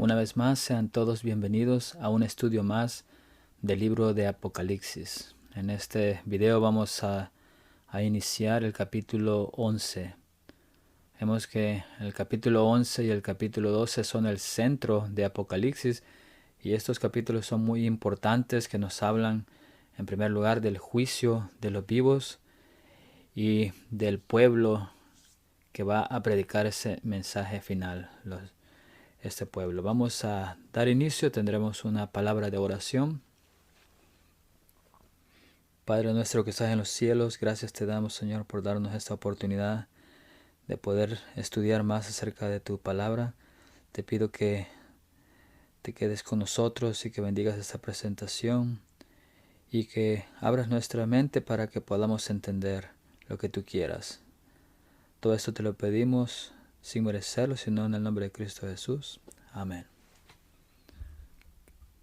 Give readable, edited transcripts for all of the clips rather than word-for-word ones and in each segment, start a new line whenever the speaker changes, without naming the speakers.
Una vez más, sean todos bienvenidos a un estudio más del libro de Apocalipsis. En este video vamos a iniciar el capítulo 11. Vemos que el capítulo 11 y el capítulo 12 son el centro de Apocalipsis, y estos capítulos son muy importantes, que nos hablan en primer lugar del juicio de los vivos y del pueblo que va a predicar ese mensaje final, este pueblo. Vamos a dar inicio, tendremos una palabra de oración. Padre nuestro que estás en los cielos, gracias te damos, Señor, por darnos esta oportunidad de poder estudiar más acerca de tu palabra. Te pido que te quedes con nosotros y que bendigas esta presentación y que abras nuestra mente para que podamos entender lo que tú quieras. Todo esto te lo pedimos sin merecerlo, sino en el nombre de Cristo Jesús. Amén.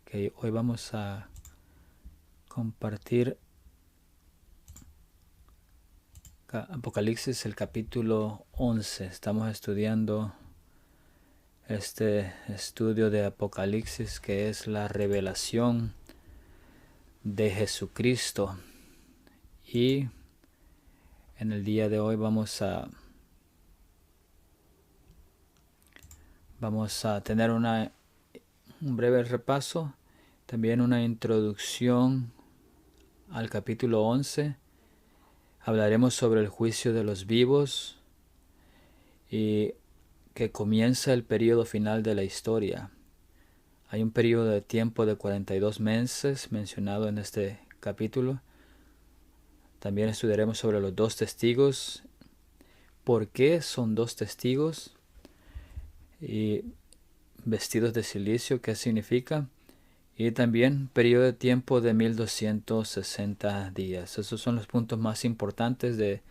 Okay, hoy vamos a compartir Apocalipsis, el capítulo 11. Estamos estudiando este estudio de Apocalipsis, que es la revelación de Jesucristo. Y en el día de hoy vamos a tener un breve repaso, también una introducción al capítulo 11. Hablaremos sobre el juicio de los vivos y que comienza el periodo final de la historia. Hay un periodo de tiempo de 42 meses mencionado en este capítulo. También estudiaremos sobre los dos testigos. ¿Por qué son dos testigos? Y vestidos de silicio, ¿qué significa? Y también periodo de tiempo de 1260 días. Esos son los puntos más importantes de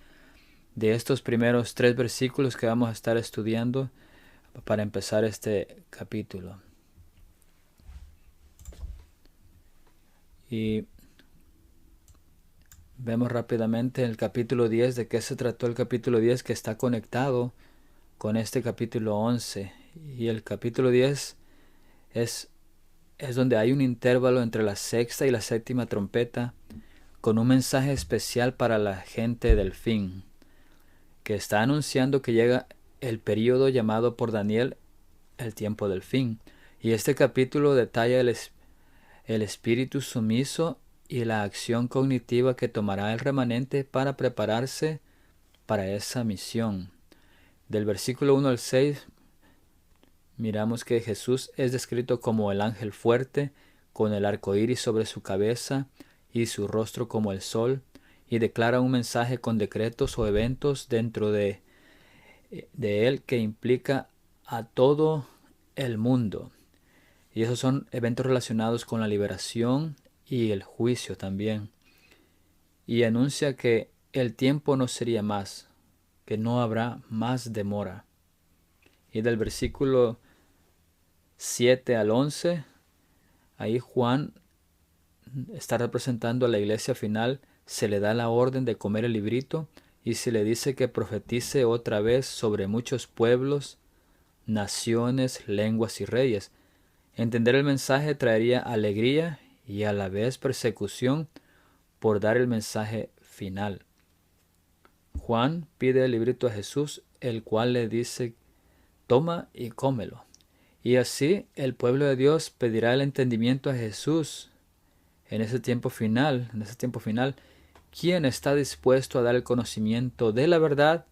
estos primeros 3 versículos que vamos a estar estudiando para empezar este capítulo. Y vemos rápidamente el capítulo 10, de qué se trató el capítulo 10, que está conectado con este capítulo 11. Y el capítulo 10 es donde hay un intervalo entre la sexta y la séptima trompeta, con un mensaje especial para la gente del fin, que está anunciando que llega el periodo llamado por Daniel el tiempo del fin. Y este capítulo detalla el espíritu sumiso y la acción cognitiva que tomará el remanente para prepararse para esa misión. Del versículo 1 al 6 miramos que Jesús es descrito como el ángel fuerte, con el arco iris sobre su cabeza y su rostro como el sol, y declara un mensaje con decretos o eventos dentro de él que implica a todo el mundo. Y esos son eventos relacionados con la liberación y el juicio también. Y anuncia que el tiempo no sería más, que no habrá más demora. Y del versículo 7 al 11, ahí Juan está representando a la iglesia final. Se le da la orden de comer el librito y se le dice que profetice otra vez sobre muchos pueblos, naciones, lenguas y reyes. Entender el mensaje traería alegría y a la vez persecución por dar el mensaje final. Juan pide el librito a Jesús, el cual le dice: toma y cómelo. Y así el pueblo de Dios pedirá el entendimiento a Jesús en ese tiempo final. ¿Quién está dispuesto a dar el conocimiento de la verdad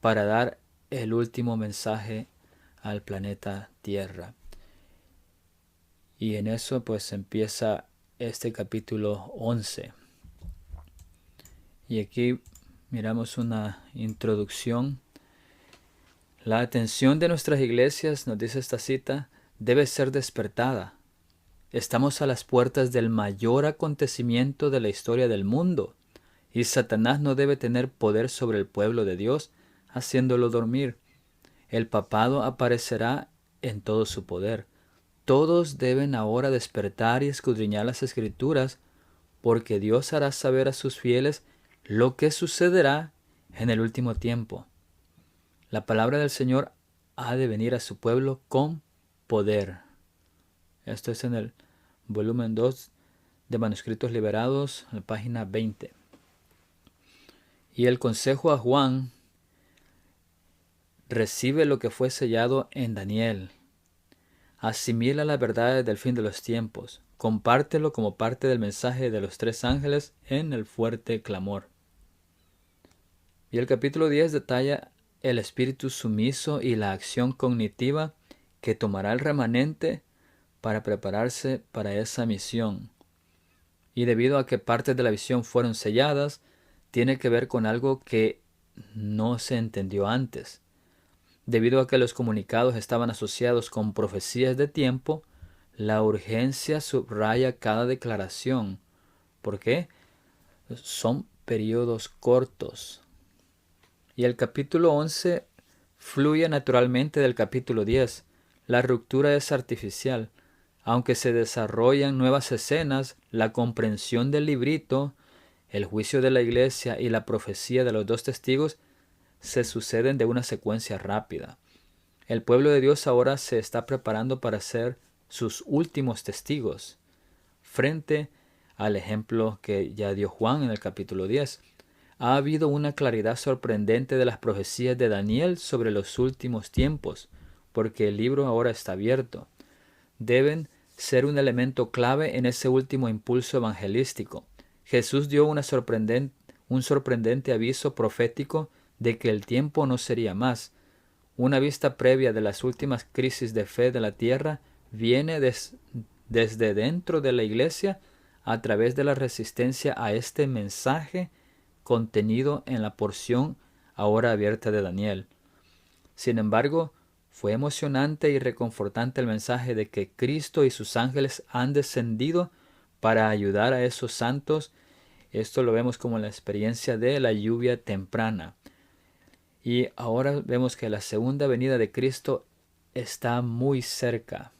para dar el último mensaje al planeta Tierra? Y en eso pues empieza este capítulo 11. Y aquí miramos una introducción. La atención de nuestras iglesias, nos dice esta cita, debe ser despertada. Estamos a las puertas del mayor acontecimiento de la historia del mundo, y Satanás no debe tener poder sobre el pueblo de Dios, haciéndolo dormir. El papado aparecerá en todo su poder. Todos deben ahora despertar y escudriñar las Escrituras, porque Dios hará saber a sus fieles lo que sucederá en el último tiempo. La palabra del Señor ha de venir a su pueblo con poder. Esto es en el volumen 2 de Manuscritos Liberados, en la página 20. Y el consejo a Juan recibe lo que fue sellado en Daniel. Asimila las verdades del fin de los tiempos. Compártelo como parte del mensaje de los 3 ángeles en el fuerte clamor. Y el capítulo 10 detalla el espíritu sumiso y la acción cognitiva que tomará el remanente para prepararse para esa misión. Y debido a que partes de la visión fueron selladas, tiene que ver con algo que no se entendió antes. Debido a que los comunicados estaban asociados con profecías de tiempo, la urgencia subraya cada declaración. ¿Por qué? Son periodos cortos. Y el capítulo 11 fluye naturalmente del capítulo 10. La ruptura es artificial. Aunque se desarrollan nuevas escenas, la comprensión del librito, el juicio de la iglesia y la profecía de los 2 testigos se suceden de una secuencia rápida. El pueblo de Dios ahora se está preparando para ser sus últimos testigos, frente al ejemplo que ya dio Juan en el capítulo 10. Ha habido una claridad sorprendente de las profecías de Daniel sobre los últimos tiempos, porque el libro ahora está abierto. Deben ser un elemento clave en ese último impulso evangelístico. Jesús dio un sorprendente aviso profético de que el tiempo no sería más. Una vista previa de las últimas crisis de fe de la tierra viene desde dentro de la iglesia a través de la resistencia a este mensaje contenido en la porción ahora abierta de Daniel. Sin embargo, fue emocionante y reconfortante el mensaje de que Cristo y sus ángeles han descendido para ayudar a esos santos. Esto lo vemos como la experiencia de la lluvia temprana. Y ahora vemos que la segunda venida de Cristo está muy cerca.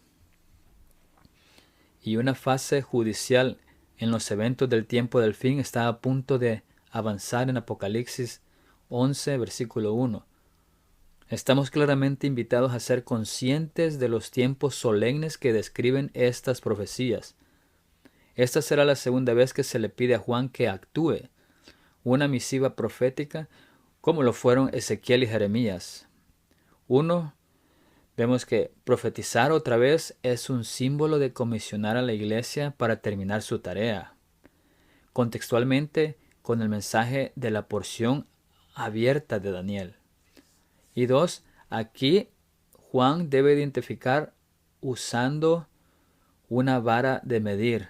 Y una fase judicial en los eventos del tiempo del fin está a punto de avanzar en Apocalipsis 11, versículo 1. Estamos claramente invitados a ser conscientes de los tiempos solemnes que describen estas profecías. Esta será la segunda vez que se le pide a Juan que actúe, una misiva profética como lo fueron Ezequiel y Jeremías. Vemos que profetizar otra vez es un símbolo de comisionar a la iglesia para terminar su tarea. Contextualmente, con el mensaje de la porción abierta de Daniel. Y 2, aquí Juan debe identificar usando una vara de medir.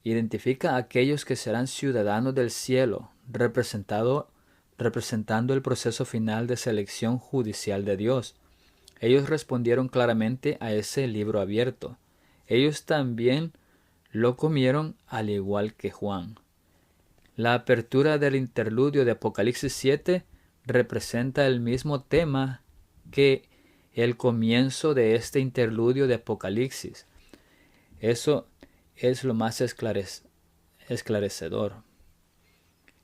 Identifica a aquellos que serán ciudadanos del cielo, representando el proceso final de selección judicial de Dios. Ellos respondieron claramente a ese libro abierto. Ellos también lo comieron al igual que Juan. La apertura del interludio de Apocalipsis 7 representa el mismo tema que el comienzo de este interludio de Apocalipsis. Eso es lo más esclarecedor.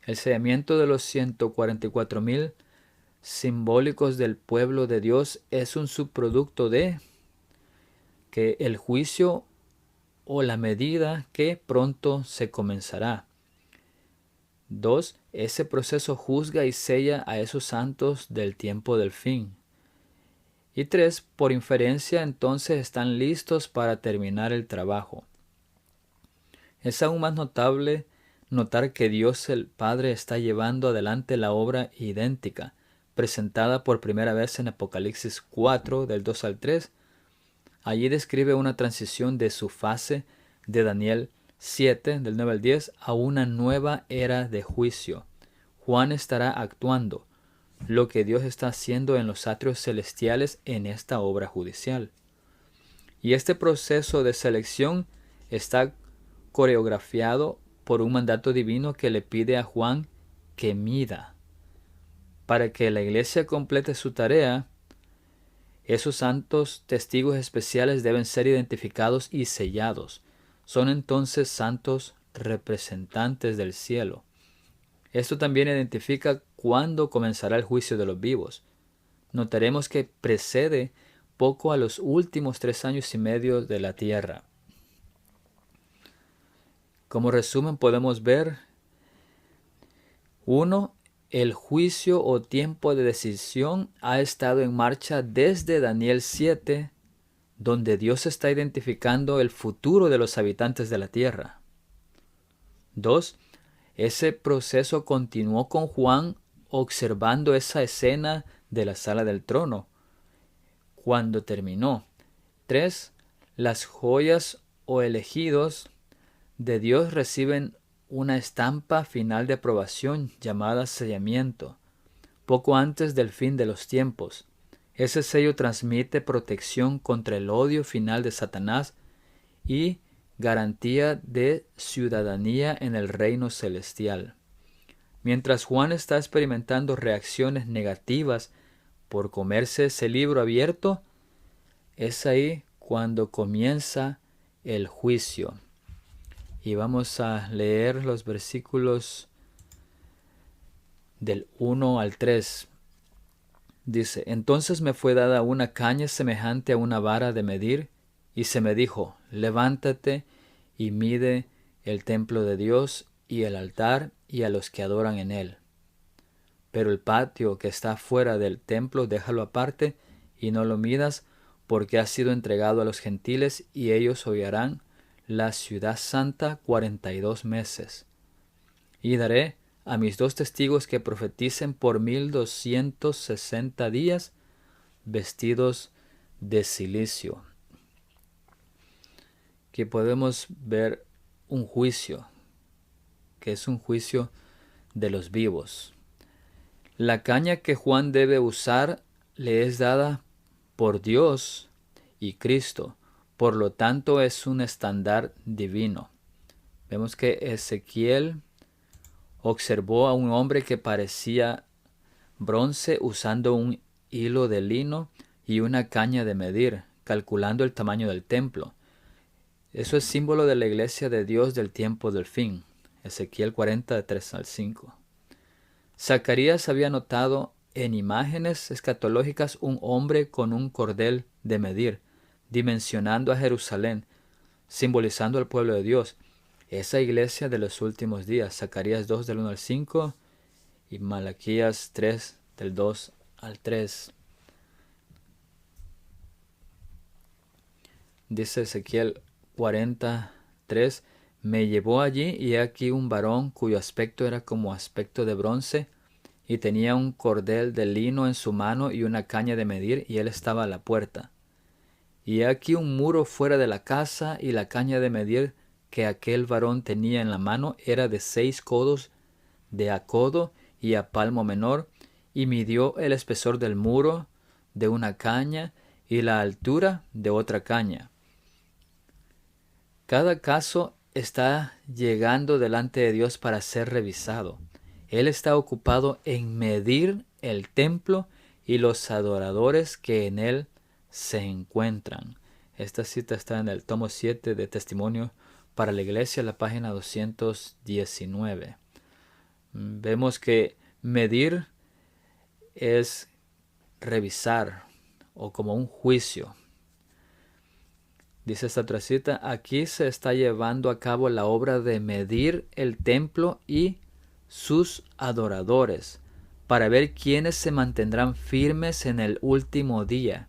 El sellamiento de los 144,000 simbólicos del pueblo de Dios es un subproducto de que el juicio o la medida que pronto se comenzará. 2. Ese proceso juzga y sella a esos santos del tiempo del fin. Y 3. Por inferencia, entonces están listos para terminar el trabajo. Es aún más notable notar que Dios el Padre está llevando adelante la obra idéntica, presentada por primera vez en Apocalipsis 4, del 2 al 3. Allí describe una transición de su fase de Daniel 7, del 9 al 10, a una nueva era de juicio. Juan estará actuando lo que Dios está haciendo en los atrios celestiales en esta obra judicial. Y este proceso de selección está coreografiado por un mandato divino que le pide a Juan que mida. Para que la iglesia complete su tarea, esos santos testigos especiales deben ser identificados y sellados. Son entonces santos representantes del cielo. Esto también identifica cuándo comenzará el juicio de los vivos. Notaremos que precede poco a los últimos 3 años y medio de la tierra. Como resumen podemos ver: 1. El juicio o tiempo de decisión ha estado en marcha desde Daniel 7, donde Dios está identificando el futuro de los habitantes de la tierra. 2. Ese proceso continuó con Juan observando esa escena de la sala del trono cuando terminó. 3. Las joyas o elegidos de Dios reciben una estampa final de aprobación llamada sellamiento, poco antes del fin de los tiempos. Ese sello transmite protección contra el odio final de Satanás y garantía de ciudadanía en el reino celestial. Mientras Juan está experimentando reacciones negativas por comerse ese libro abierto, es ahí cuando comienza el juicio. Y vamos a leer los versículos del 1 al 3. Dice: Entonces me fue dada una caña semejante a una vara de medir, y se me dijo: levántate y mide el templo de Dios y el altar y a los que adoran en él. Pero el patio que está fuera del templo déjalo aparte y no lo midas, porque ha sido entregado a los gentiles y ellos hollarán la ciudad santa 42 meses. Y daré a mis 2 testigos que profeticen por 1260 días, vestidos de cilicio. Que podemos ver un juicio, que es un juicio de los vivos. La caña que Juan debe usar le es dada por Dios y Cristo, por lo tanto es un estándar divino. Vemos que Ezequiel observó a un hombre que parecía bronce usando un hilo de lino y una caña de medir, calculando el tamaño del templo. Eso es símbolo de la iglesia de Dios del tiempo del fin. Ezequiel 40, de 3 al 5. Zacarías había notado en imágenes escatológicas un hombre con un cordel de medir, dimensionando a Jerusalén, simbolizando al pueblo de Dios. Esa iglesia de los últimos días. Zacarías 2, del 1 al 5 y Malaquías 3, del 2 al 3. Dice Ezequiel 43: Me llevó allí y he aquí un varón cuyo aspecto era como aspecto de bronce, y tenía un cordel de lino en su mano y una caña de medir, y él estaba a la puerta. Y he aquí un muro fuera de la casa, y la caña de medir que aquel varón tenía en la mano era de 6 codos de a codo y a palmo menor, y midió el espesor del muro de una caña y la altura de otra caña. Cada caso está llegando delante de Dios para ser revisado. Él está ocupado en medir el templo y los adoradores que en él se encuentran. Esta cita está en el tomo 7 de Testimonio para la Iglesia, la página 219. Vemos que medir es revisar o como un juicio. Dice esta otra cita: aquí se está llevando a cabo la obra de medir el templo y sus adoradores, para ver quiénes se mantendrán firmes en el último día.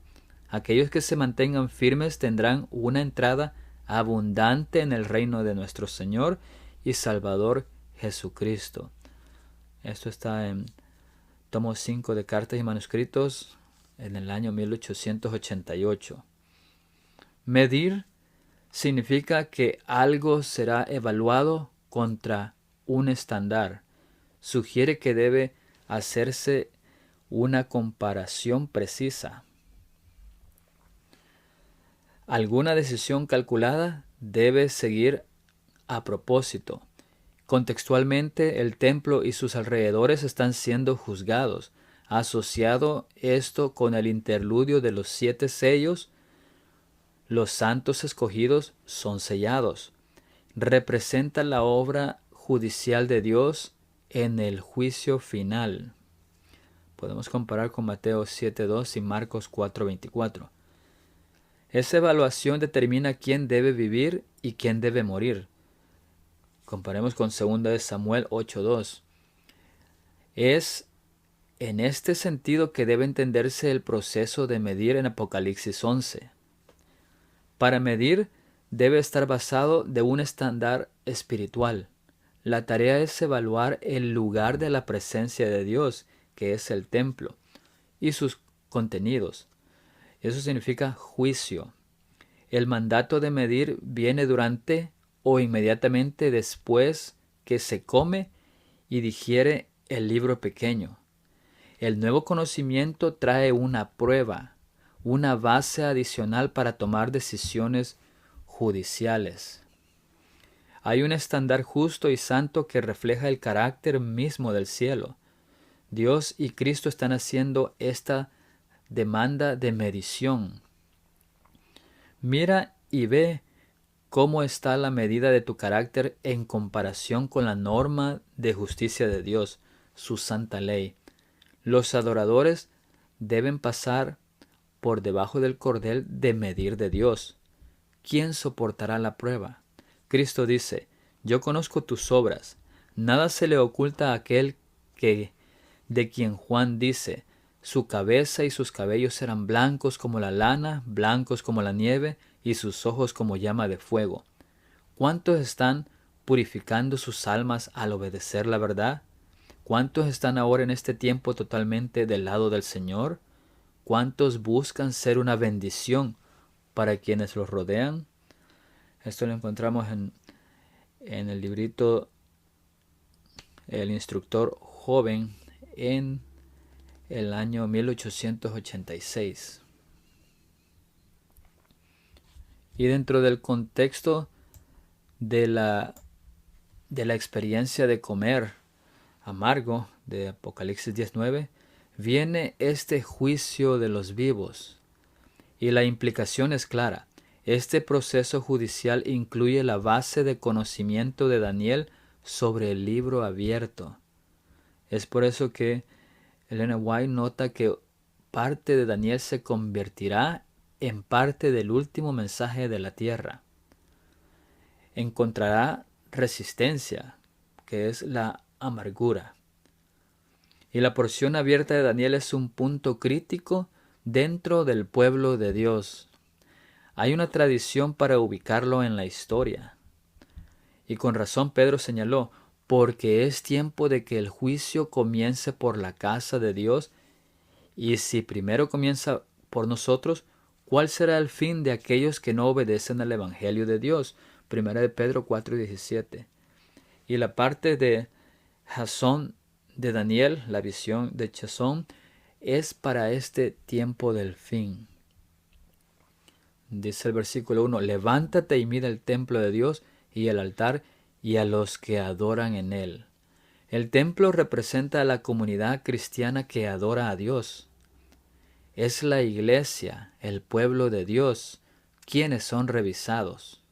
Aquellos que se mantengan firmes tendrán una entrada abundante en el reino de nuestro Señor y Salvador Jesucristo. Esto está en tomo 5 de Cartas y Manuscritos en el año 1888. Medir significa que algo será evaluado contra un estándar. Sugiere que debe hacerse una comparación precisa. Alguna decisión calculada debe seguir a propósito. Contextualmente, el templo y sus alrededores están siendo juzgados. Asociado esto con el interludio de los 7 sellos, los santos escogidos son sellados. Representa la obra judicial de Dios en el juicio final. Podemos comparar con Mateo 7:2 y Marcos 4:24. Esa evaluación determina quién debe vivir y quién debe morir. Comparemos con 2 Samuel 8:2. Es en este sentido que debe entenderse el proceso de medir en Apocalipsis 11. Para medir debe estar basado de un estándar espiritual. La tarea es evaluar el lugar de la presencia de Dios, que es el templo, y sus contenidos. Eso significa juicio. El mandato de medir viene durante o inmediatamente después que se come y digiere el libro pequeño. El nuevo conocimiento trae una prueba, una base adicional para tomar decisiones judiciales. Hay un estándar justo y santo que refleja el carácter mismo del cielo. Dios y Cristo están haciendo esta demanda de medición. Mira y ve cómo está la medida de tu carácter en comparación con la norma de justicia de Dios, su santa ley. Los adoradores deben pasar por debajo del cordel de medir de Dios. ¿Quién soportará la prueba? Cristo dice, yo conozco tus obras. Nada se le oculta a aquel de quien Juan dice, su cabeza y sus cabellos eran blancos como la lana, blancos como la nieve, y sus ojos como llama de fuego. ¿Cuántos están purificando sus almas al obedecer la verdad? ¿Cuántos están ahora en este tiempo totalmente del lado del Señor? ¿Cuántos buscan ser una bendición para quienes los rodean? Esto lo encontramos en el librito El instructor joven en el año 1886. Y dentro del contexto de la experiencia de comer amargo de Apocalipsis 19, viene este juicio de los vivos. Y la implicación es clara. Este proceso judicial incluye la base de conocimiento de Daniel sobre el libro abierto. Es por eso que Elena White nota que parte de Daniel se convertirá en parte del último mensaje de la tierra. Encontrará resistencia, que es la amargura. Y la porción abierta de Daniel es un punto crítico dentro del pueblo de Dios. Hay una tradición para ubicarlo en la historia. Y con razón Pedro señaló, porque es tiempo de que el juicio comience por la casa de Dios, y si primero comienza por nosotros, ¿cuál será el fin de aquellos que no obedecen al Evangelio de Dios? 1 de Pedro 4:17. Y la parte de Jasón de Daniel, la visión de Jasón, es para este tiempo del fin. Dice el versículo 1, levántate y mira el templo de Dios y el altar y a los que adoran en él. El templo representa a la comunidad cristiana que adora a Dios. Es la iglesia, el pueblo de Dios, quienes son revisados.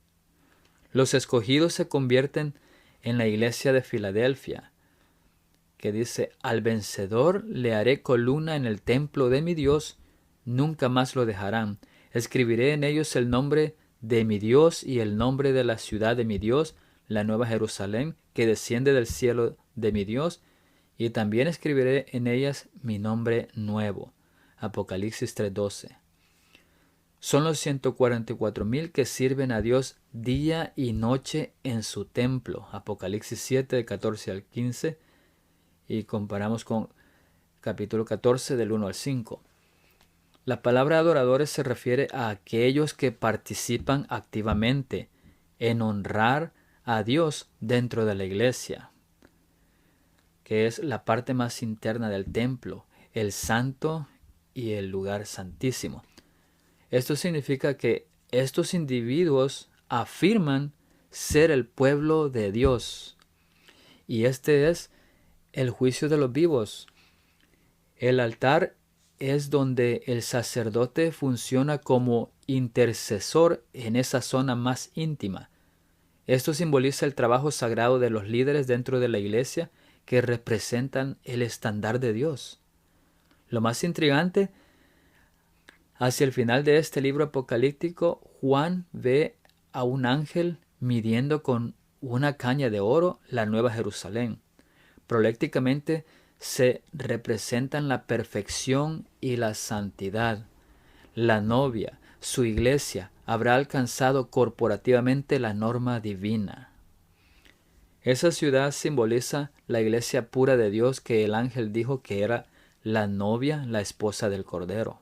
Los escogidos se convierten en la iglesia de Filadelfia, que dice, al vencedor le haré columna en el templo de mi Dios, nunca más lo dejarán. Escribiré en ellos el nombre de mi Dios y el nombre de la ciudad de mi Dios, la nueva Jerusalén, que desciende del cielo de mi Dios, y también escribiré en ellas mi nombre nuevo. Apocalipsis 3:12. Son los 144,000 que sirven a Dios día y noche en su templo. Apocalipsis 7, del 14 al 15. Y comparamos con capítulo 14, del 1 al 5. La palabra adoradores se refiere a aquellos que participan activamente en honrar a Dios dentro de la iglesia, que es la parte más interna del templo, el santo y el lugar santísimo. Esto significa que estos individuos afirman ser el pueblo de Dios. Y este es el juicio de los vivos. El altar es donde el sacerdote funciona como intercesor en esa zona más íntima. Esto simboliza el trabajo sagrado de los líderes dentro de la iglesia que representan el estándar de Dios. Lo más intrigante Hacia el final de este libro apocalíptico, Juan ve a un ángel midiendo con una caña de oro la Nueva Jerusalén. Prolécticamente se representan la perfección y la santidad. La novia, su iglesia, habrá alcanzado corporativamente la norma divina. Esa ciudad simboliza la iglesia pura de Dios que el ángel dijo que era la novia, la esposa del Cordero,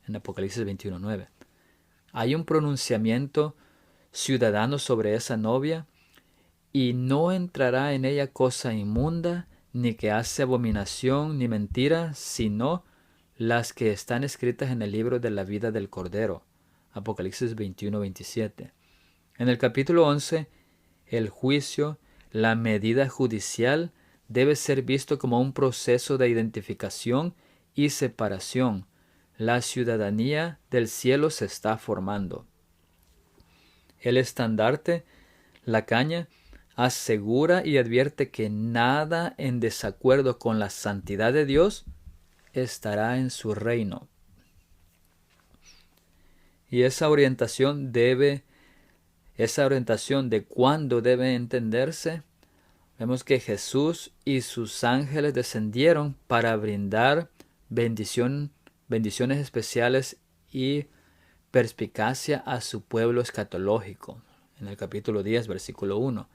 en Apocalipsis 21:9. Hay un pronunciamiento ciudadano sobre esa novia, y no entrará en ella cosa inmunda, ni que hace abominación, ni mentira, sino las que están escritas en el libro de la vida del Cordero. Apocalipsis 21:27. En el capítulo 11, el juicio, la medida judicial, debe ser visto como un proceso de identificación y separación. La ciudadanía del cielo se está formando. El estandarte, la caña, asegura y advierte que nada en desacuerdo con la santidad de Dios estará en su reino. Y esa orientación de cuándo debe entenderse, vemos que Jesús y sus ángeles descendieron para brindar bendiciones especiales y perspicacia a su pueblo escatológico. En el capítulo 10, versículo 1.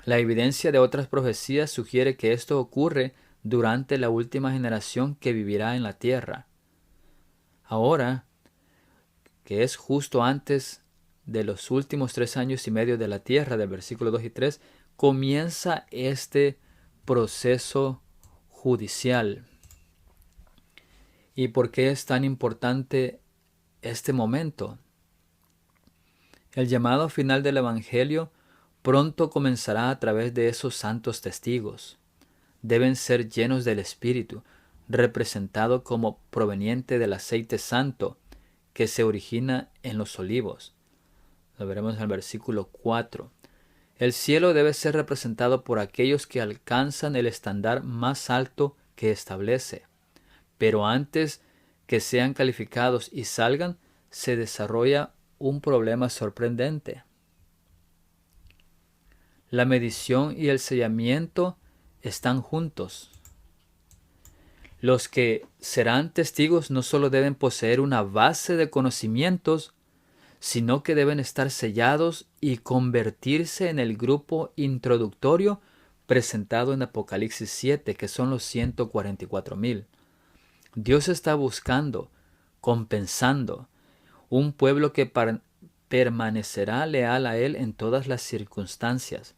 La evidencia de otras profecías sugiere que esto ocurre durante la última generación que vivirá en la tierra. Ahora, que es justo antes de los últimos 3 años y medio de la tierra, del versículo 2 y 3, comienza este proceso judicial. ¿Y por qué es tan importante este momento? El llamado final del Evangelio pronto comenzará a través de esos santos testigos. Deben ser llenos del Espíritu, representado como proveniente del aceite santo que se origina en los olivos. Lo veremos en el versículo 4. El cielo debe ser representado por aquellos que alcanzan el estándar más alto que establece. Pero antes que sean calificados y salgan, se desarrolla un problema sorprendente. La medición y el sellamiento están juntos. Los que serán testigos no solo deben poseer una base de conocimientos, sino que deben estar sellados y convertirse en el grupo introductorio presentado en Apocalipsis 7, que son los 144,000. Dios está buscando, compensando, un pueblo que permanecerá leal a Él en todas las circunstancias,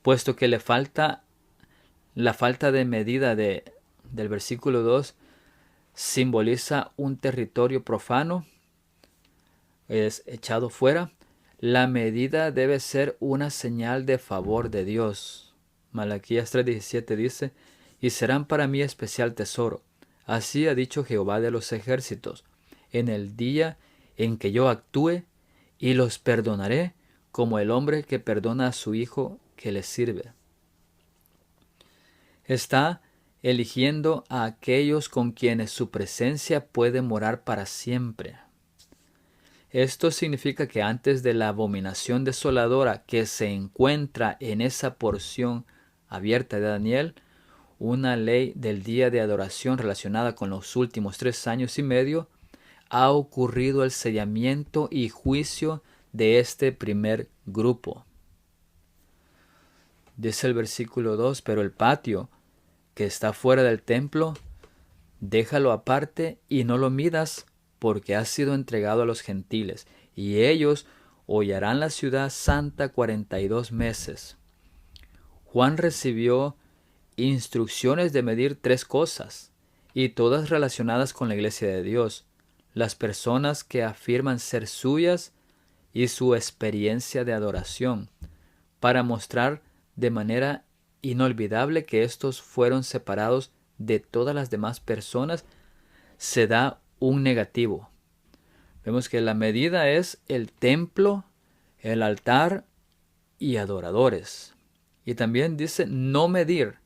puesto que la falta de medida del versículo 2 simboliza un territorio profano, es echado fuera. La medida debe ser una señal de favor de Dios. Malaquías 3:17 dice: y serán para mí especial tesoro. Así ha dicho Jehová de los ejércitos, en el día en que yo actúe, y los perdonaré como el hombre que perdona a su hijo que le sirve. Está eligiendo a aquellos con quienes su presencia puede morar para siempre. Esto significa que antes de la abominación desoladora que se encuentra en esa porción abierta de Daniel, una ley del día de adoración relacionada con los últimos 3 años y medio, ha ocurrido el sellamiento y juicio de este primer grupo. Dice el versículo 2, pero el patio que está fuera del templo, déjalo aparte y no lo midas, porque ha sido entregado a los gentiles, y ellos hollarán la ciudad santa 42 meses. Juan recibió instrucciones de medir 3 cosas, y todas relacionadas con la iglesia de Dios, las personas que afirman ser suyas y su experiencia de adoración, para mostrar de manera inolvidable que estos fueron separados de todas las demás personas. Se da un negativo. Vemos que la medida es el templo, el altar y adoradores. Y también dice no medir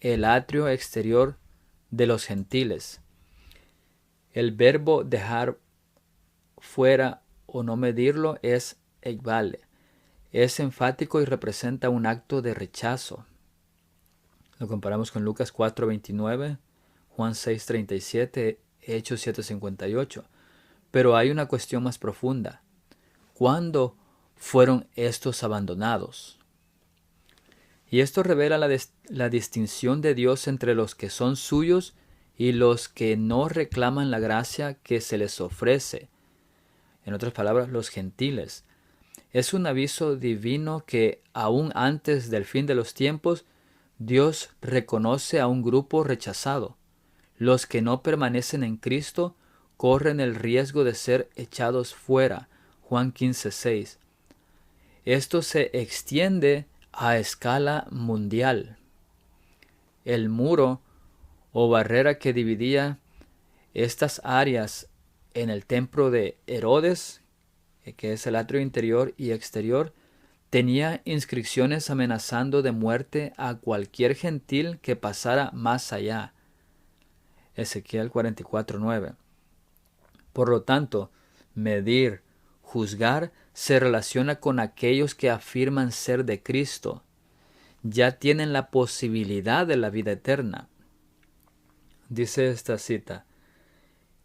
el atrio exterior de los gentiles. El verbo dejar fuera o no medirlo es equivale. Es enfático y representa un acto de rechazo. Lo comparamos con Lucas 4:29, Juan 6:37, Hechos 7:58. Pero hay una cuestión más profunda. ¿Cuándo fueron estos abandonados? Y esto revela la distinción de Dios entre los que son suyos y los que no reclaman la gracia que se les ofrece. En otras palabras, los gentiles. Es un aviso divino que, aún antes del fin de los tiempos, Dios reconoce a un grupo rechazado. Los que no permanecen en Cristo corren el riesgo de ser echados fuera. Juan 15:6. Esto se extiende a escala mundial. El muro o barrera que dividía estas áreas en el templo de Herodes, que es el atrio interior y exterior, tenía inscripciones amenazando de muerte a cualquier gentil que pasara más allá. Ezequiel 44:9. Por lo tanto, medir, juzgar, se relaciona con aquellos que afirman ser de Cristo. Ya tienen la posibilidad de la vida eterna. Dice esta cita: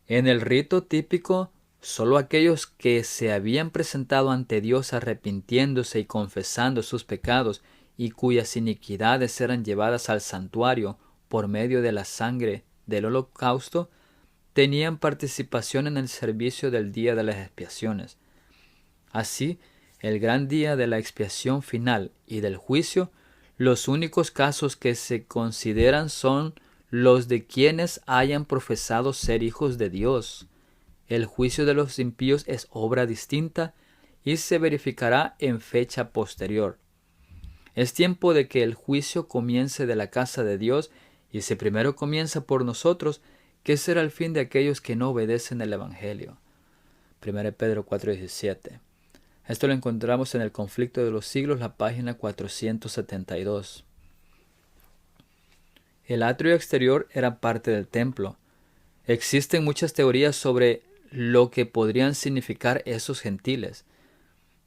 en el rito típico, solo aquellos que se habían presentado ante Dios arrepintiéndose y confesando sus pecados y cuyas iniquidades eran llevadas al santuario por medio de la sangre del holocausto, tenían participación en el servicio del día de las expiaciones. Así, el gran día de la expiación final y del juicio, los únicos casos que se consideran son los de quienes hayan profesado ser hijos de Dios. El juicio de los impíos es obra distinta y se verificará en fecha posterior. Es tiempo de que el juicio comience de la casa de Dios, y si primero comienza por nosotros, ¿qué será el fin de aquellos que no obedecen el Evangelio? 1 Pedro 4:17. Esto lo encontramos en el Conflicto de los Siglos, la página 472. El atrio exterior era parte del templo. Existen muchas teorías sobre lo que podrían significar esos gentiles,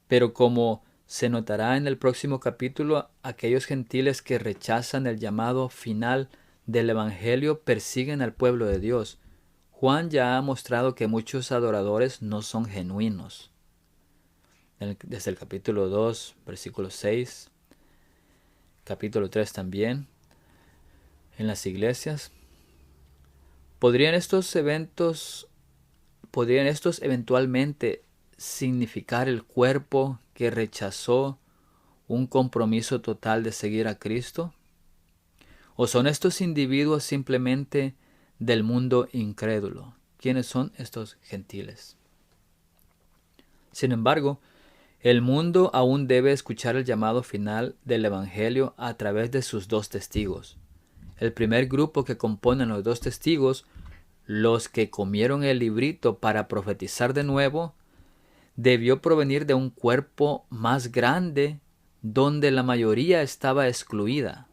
pero como se notará en el próximo capítulo, aquellos gentiles que rechazan el llamado final del Evangelio persiguen al pueblo de Dios. Juan ya ha mostrado que muchos adoradores no son genuinos. Desde el capítulo 2, versículo 6, capítulo 3 también, en las iglesias. ¿Podrían estos eventualmente significar el cuerpo que rechazó un compromiso total de seguir a Cristo? ¿O son estos individuos simplemente del mundo incrédulo? ¿Quiénes son estos gentiles? Sin embargo, el mundo aún debe escuchar el llamado final del Evangelio a través de sus dos testigos. El primer grupo que componen los dos testigos, los que comieron el librito para profetizar de nuevo, debió provenir de un cuerpo más grande donde la mayoría estaba excluida.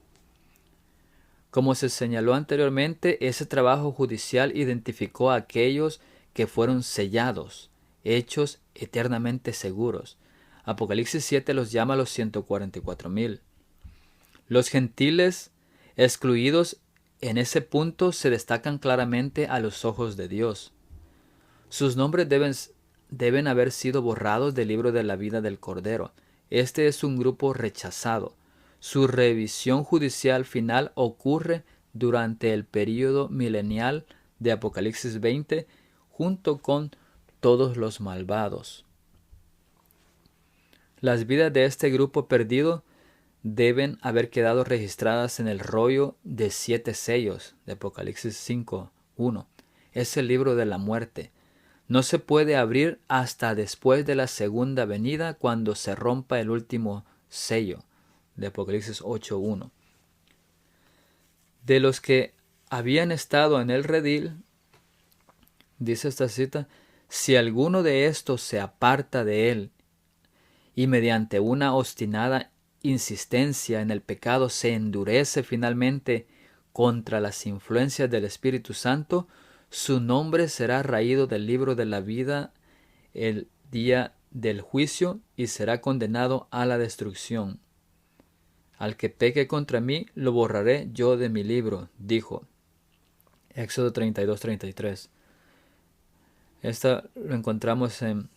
Como se señaló anteriormente, ese trabajo judicial identificó a aquellos que fueron sellados, hechos eternamente seguros. Apocalipsis 7 los llama a los 144,000. Los gentiles excluidos en ese punto se destacan claramente a los ojos de Dios. Sus nombres deben haber sido borrados del libro de la vida del Cordero. Este es un grupo rechazado. Su revisión judicial final ocurre durante el período milenial de Apocalipsis 20, junto con todos los malvados. Las vidas de este grupo perdido deben haber quedado registradas en el rollo de 7 sellos de Apocalipsis 5:1. Es el libro de la muerte. No se puede abrir hasta después de la segunda venida, cuando se rompa el último sello de Apocalipsis 8:1. De los que habían estado en el redil, dice esta cita, si alguno de estos se aparta de él y mediante una obstinada insistencia en el pecado se endurece finalmente contra las influencias del Espíritu Santo, Su nombre será raído del libro de la vida el día del juicio y será condenado a la destrucción. Al que peque contra mí, lo borraré yo de mi libro, dijo. Éxodo 32-33. Esta lo encontramos en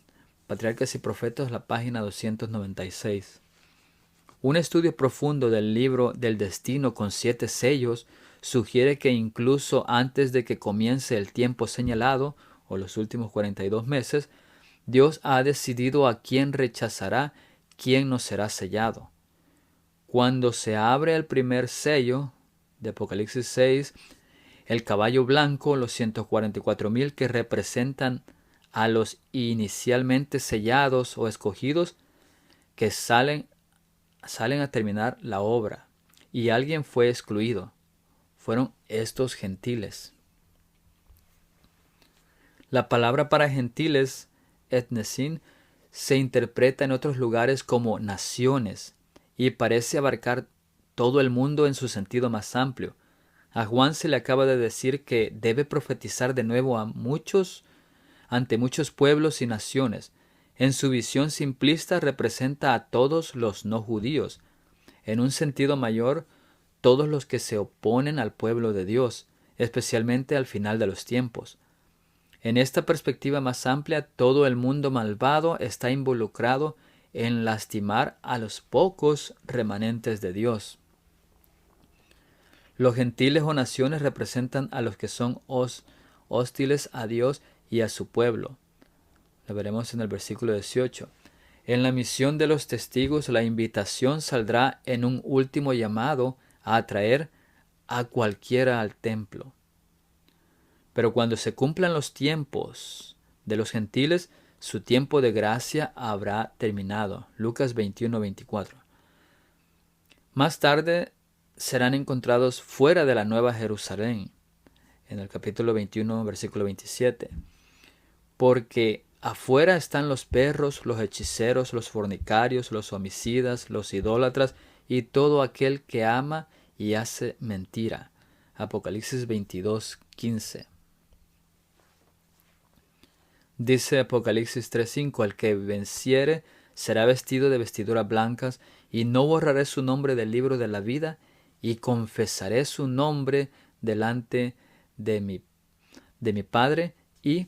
Patriarcas y Profetas, la página 296. Un estudio profundo del libro del destino con 7 sellos sugiere que incluso antes de que comience el tiempo señalado, o los últimos 42 meses, Dios ha decidido a quién rechazará, quién no será sellado. Cuando se abre el primer sello de Apocalipsis 6, el caballo blanco, los 144,000 que representan a los inicialmente sellados o escogidos que salen a terminar la obra, y alguien fue excluido. Fueron estos gentiles. La palabra para gentiles, etnesin, se interpreta en otros lugares como naciones y parece abarcar todo el mundo en su sentido más amplio. A Juan se le acaba de decir que debe profetizar de nuevo ante muchos pueblos y naciones. En su visión simplista representa a todos los no judíos. En un sentido mayor, todos los que se oponen al pueblo de Dios, especialmente al final de los tiempos. En esta perspectiva más amplia, todo el mundo malvado está involucrado en lastimar a los pocos remanentes de Dios. Los gentiles o naciones representan a los que son hostiles a Dios y a su pueblo. Lo veremos en el versículo 18. En la misión de los testigos, la invitación saldrá en un último llamado a atraer a cualquiera al templo. Pero cuando se cumplan los tiempos de los gentiles, su tiempo de gracia habrá terminado. Lucas 21-24. Más tarde serán encontrados fuera de la Nueva Jerusalén, en el capítulo 21, versículo 27. Porque afuera están los perros, los hechiceros, los fornicarios, los homicidas, los idólatras y todo aquel que ama y hace mentira. Apocalipsis 22:15. Dice Apocalipsis 3:5, el que venciere será vestido de vestiduras blancas, y no borraré su nombre del libro de la vida, y confesaré su nombre delante de mi Padre y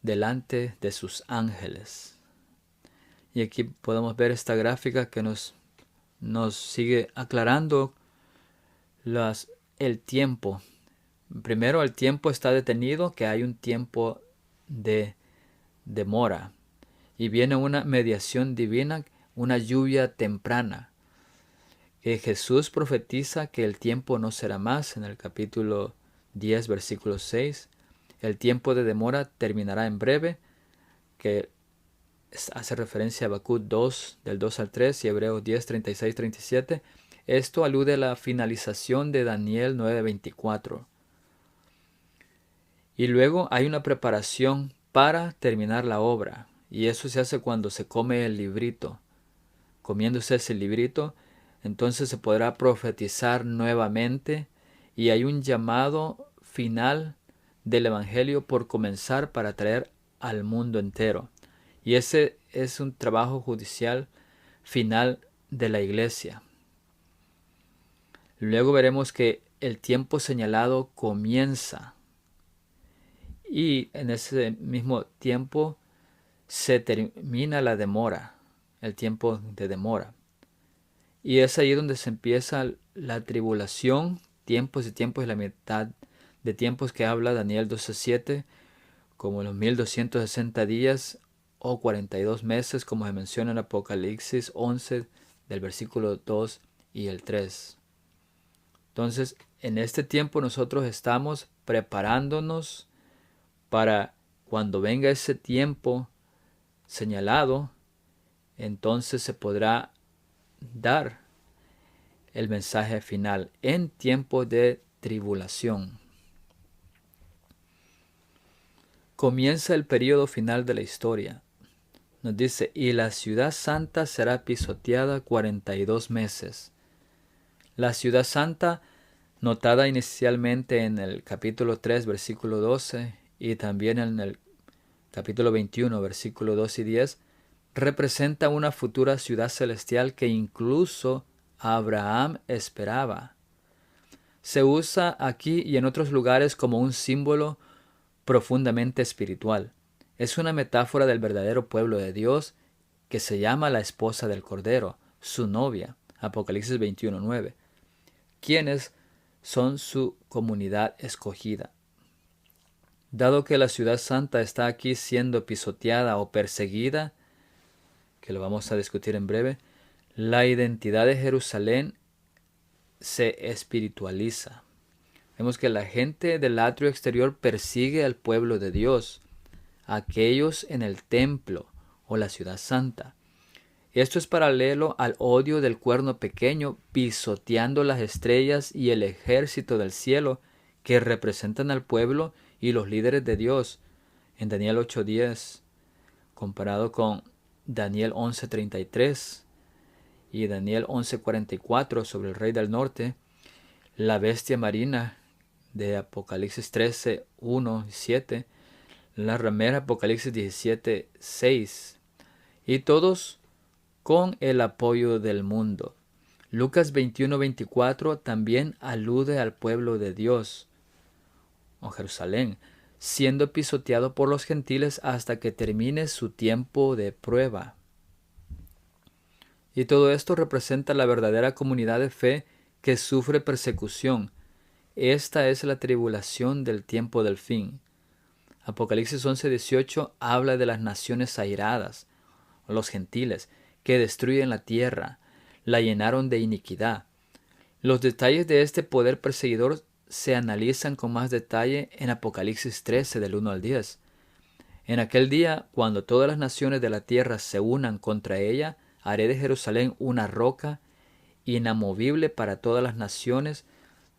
delante de sus ángeles. Y aquí podemos ver esta gráfica que nos sigue aclarando el tiempo. Primero, el tiempo está detenido, que hay un tiempo de demora. Y viene una mediación divina, una lluvia temprana. Que Jesús profetiza que el tiempo no será más en el capítulo 10, versículo 6. El tiempo de demora terminará en breve, que hace referencia a Habacuc 2, del 2 al 3 y Hebreos 10, 36, 37. Esto alude a la finalización de Daniel 9:24. Y luego hay una preparación para terminar la obra, y eso se hace cuando se come el librito. Comiéndose ese librito, entonces se podrá profetizar nuevamente, y hay un llamado final del Evangelio por comenzar para traer al mundo entero. Y ese es un trabajo judicial final de la iglesia. Luego veremos que el tiempo señalado comienza. Y en ese mismo tiempo se termina la demora, el tiempo de demora. Y es ahí donde se empieza la tribulación, tiempos y tiempos, y la mitad de tiempos que habla Daniel 12:7, como los 1260 días o 42 meses, como se menciona en Apocalipsis 11, del versículo 2 y el 3. Entonces, en este tiempo nosotros estamos preparándonos para cuando venga ese tiempo señalado, entonces se podrá dar el mensaje final en tiempo de tribulación. Comienza el periodo final de la historia. Nos dice, y la ciudad santa será pisoteada 42 meses. La ciudad santa, notada inicialmente en el capítulo 3, versículo 12, y también en el capítulo 21, versículos 2 y 10, representa una futura ciudad celestial que incluso Abraham esperaba. Se usa aquí y en otros lugares como un símbolo profundamente espiritual. Es una metáfora del verdadero pueblo de Dios que se llama la esposa del Cordero, su novia, Apocalipsis 21:9, quienes son su comunidad escogida. Dado que la ciudad santa está aquí siendo pisoteada o perseguida, que lo vamos a discutir en breve, la identidad de Jerusalén se espiritualiza. Vemos que la gente del atrio exterior persigue al pueblo de Dios, aquellos en el templo o la ciudad santa. Esto es paralelo al odio del cuerno pequeño pisoteando las estrellas y el ejército del cielo que representan al pueblo y los líderes de Dios en Daniel 8:10, comparado con Daniel 11:33 y Daniel 11:44 sobre el rey del norte, la bestia marina de Apocalipsis 13:1 y 7, la ramera Apocalipsis 17:6, y todos con el apoyo del mundo. Lucas 21:24 también alude al pueblo de Dios, o Jerusalén, siendo pisoteado por los gentiles hasta que termine su tiempo de prueba. Y todo esto representa la verdadera comunidad de fe que sufre persecución. Esta es la tribulación del tiempo del fin. Apocalipsis 11:18 habla de las naciones airadas, o los gentiles, que destruyen la tierra, la llenaron de iniquidad. Los detalles de este poder perseguidor se analizan con más detalle en Apocalipsis 13 del 1 al 10. En aquel día, cuando todas las naciones de la tierra se unan contra ella, haré de Jerusalén una roca inamovible para todas las naciones.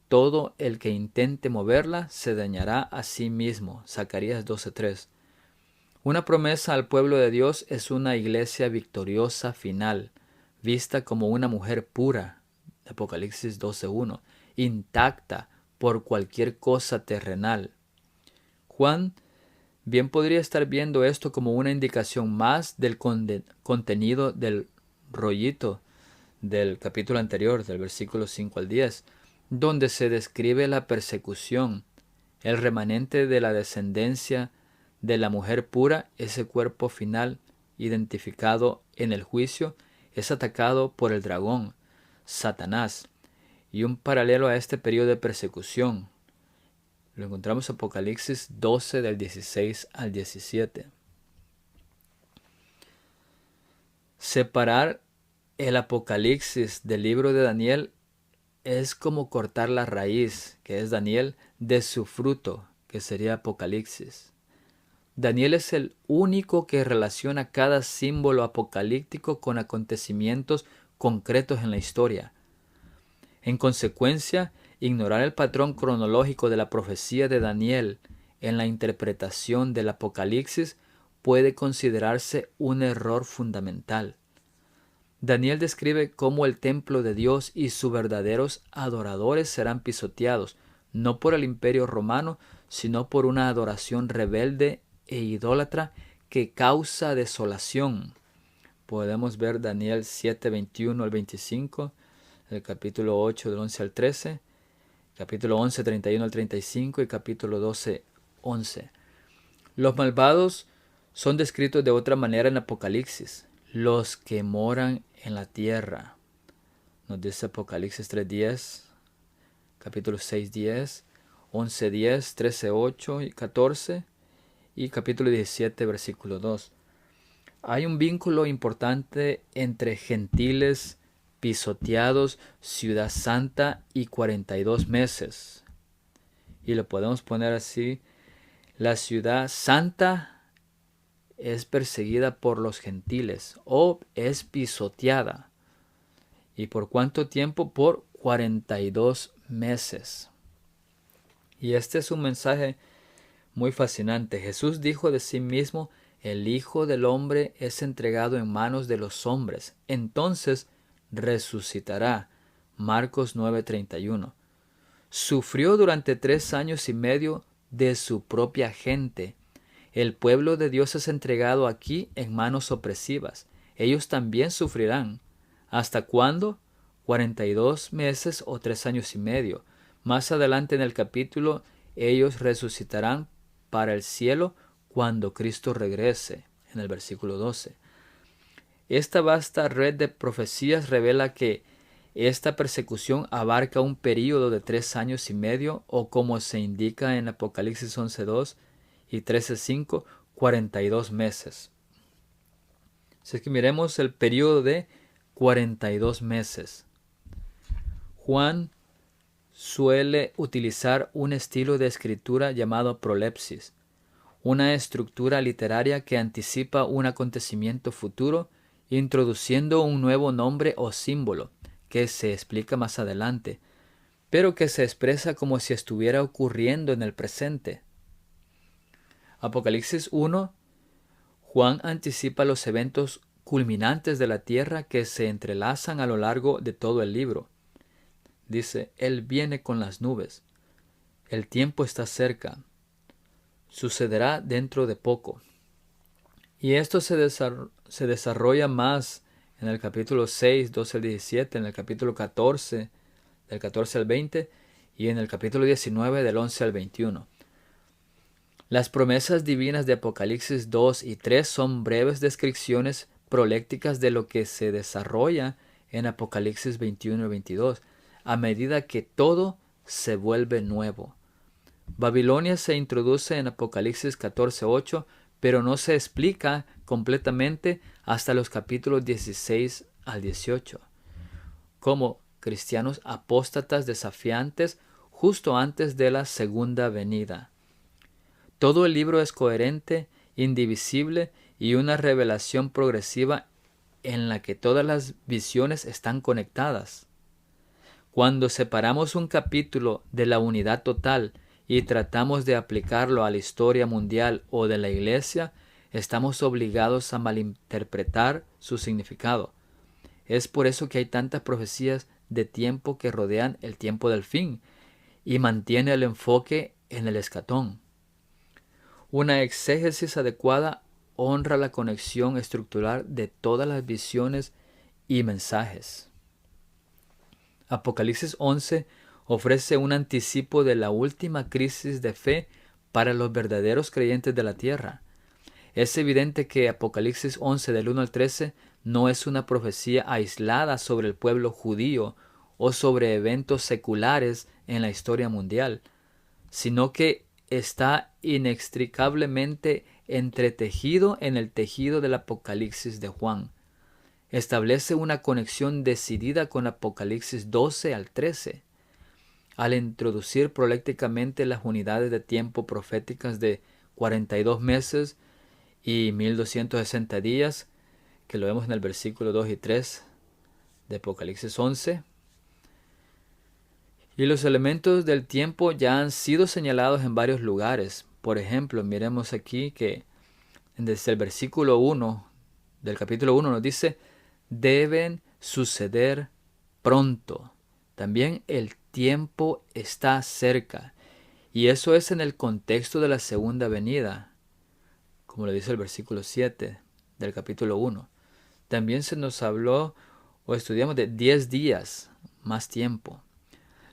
Todo el que intente moverla se dañará a sí mismo. Zacarías 12:3. Una promesa al pueblo de Dios es una iglesia victoriosa final, vista como una mujer pura, Apocalipsis 12:1, intacta por cualquier cosa terrenal. Juan bien podría estar viendo esto como una indicación más del contenido del rollito del capítulo anterior, del versículo 5 al 10, donde se describe la persecución, el remanente de la descendencia de la mujer pura, ese cuerpo final identificado en el juicio, es atacado por el dragón, Satanás, y un paralelo a este periodo de persecución lo encontramos en Apocalipsis 12 del 16 al 17. Separar el Apocalipsis del libro de Daniel es como cortar la raíz, que es Daniel, de su fruto, que sería Apocalipsis. Daniel es el único que relaciona cada símbolo apocalíptico con acontecimientos concretos en la historia. En consecuencia, ignorar el patrón cronológico de la profecía de Daniel en la interpretación del Apocalipsis puede considerarse un error fundamental. Daniel describe cómo el templo de Dios y sus verdaderos adoradores serán pisoteados, no por el imperio romano, sino por una adoración rebelde e idólatra que causa desolación. Podemos ver Daniel 7:21 al 25, el capítulo 8 del 11 al 13, capítulo 11, 31 al 35 y capítulo 12, 11. Los malvados son descritos de otra manera en Apocalipsis, los que moran en la tierra. Nos dice Apocalipsis 3:10, capítulo 6:10, 11:10, 13:8 y 14 y capítulo 17, versículo 2. Hay un vínculo importante entre gentiles pisoteados, ciudad santa y 42 meses. Y lo podemos poner así: la ciudad santa es perseguida por los gentiles o es pisoteada. ¿Y por cuánto tiempo? Por 42 meses. Y este es un mensaje muy fascinante. Jesús dijo de sí mismo: el Hijo del Hombre es entregado en manos de los hombres, entonces resucitará. Marcos 9:31. Sufrió durante 3 años y medio de su propia gente. El pueblo de Dios es entregado aquí en manos opresivas. Ellos también sufrirán. ¿Hasta cuándo? 42 meses o 3 años y medio. Más adelante en el capítulo, ellos resucitarán para el cielo cuando Cristo regrese, en el versículo 12. Esta vasta red de profecías revela que esta persecución abarca un período de 3 años y medio, o como se indica en Apocalipsis 11:2 y 13:5, 42 meses. Así que miremos el período de 42 meses. Juan suele utilizar un estilo de escritura llamado prolepsis, una estructura literaria que anticipa un acontecimiento futuro, introduciendo un nuevo nombre o símbolo, que se explica más adelante, pero que se expresa como si estuviera ocurriendo en el presente. Apocalipsis 1, Juan anticipa los eventos culminantes de la tierra que se entrelazan a lo largo de todo el libro. Dice, Él viene con las nubes. El tiempo está cerca. Sucederá dentro de poco. Y esto se desarrolla más en el capítulo 6, 12 al 17, en el capítulo 14, del 14 al 20, y en el capítulo 19, del 11 al 21. Las promesas divinas de Apocalipsis 2 y 3 son breves descripciones prolécticas de lo que se desarrolla en Apocalipsis 21 y 22, a medida que todo se vuelve nuevo. Babilonia se introduce en Apocalipsis 14:8, pero no se explica completamente hasta los capítulos 16 al 18, como cristianos apóstatas desafiantes justo antes de la segunda venida. Todo el libro es coherente, indivisible y una revelación progresiva en la que todas las visiones están conectadas. Cuando separamos un capítulo de la unidad total y tratamos de aplicarlo a la historia mundial o de la Iglesia, estamos obligados a malinterpretar su significado. Es por eso que hay tantas profecías de tiempo que rodean el tiempo del fin y mantiene el enfoque en el escatón. Una exégesis adecuada honra la conexión estructural de todas las visiones y mensajes. Apocalipsis 11 ofrece un anticipo de la última crisis de fe para los verdaderos creyentes de la tierra. Es evidente que Apocalipsis 11 del 1 al 13 no es una profecía aislada sobre el pueblo judío o sobre eventos seculares en la historia mundial, sino que está inextricablemente entretejido en el tejido del Apocalipsis de Juan. Establece una conexión decidida con Apocalipsis 12 al 13. Al introducir prolécticamente las unidades de tiempo proféticas de 42 meses y 1260 días, que lo vemos en el versículo 2 y 3 de Apocalipsis 11, y los elementos del tiempo ya han sido señalados en varios lugares. Por ejemplo, miremos aquí que desde el versículo 1 del capítulo 1 nos dice, deben suceder pronto. También el tiempo está cerca. Y eso es en el contexto de la segunda venida, como le dice el versículo 7 del capítulo 1. También se nos habló o estudiamos de 10 días, más tiempo.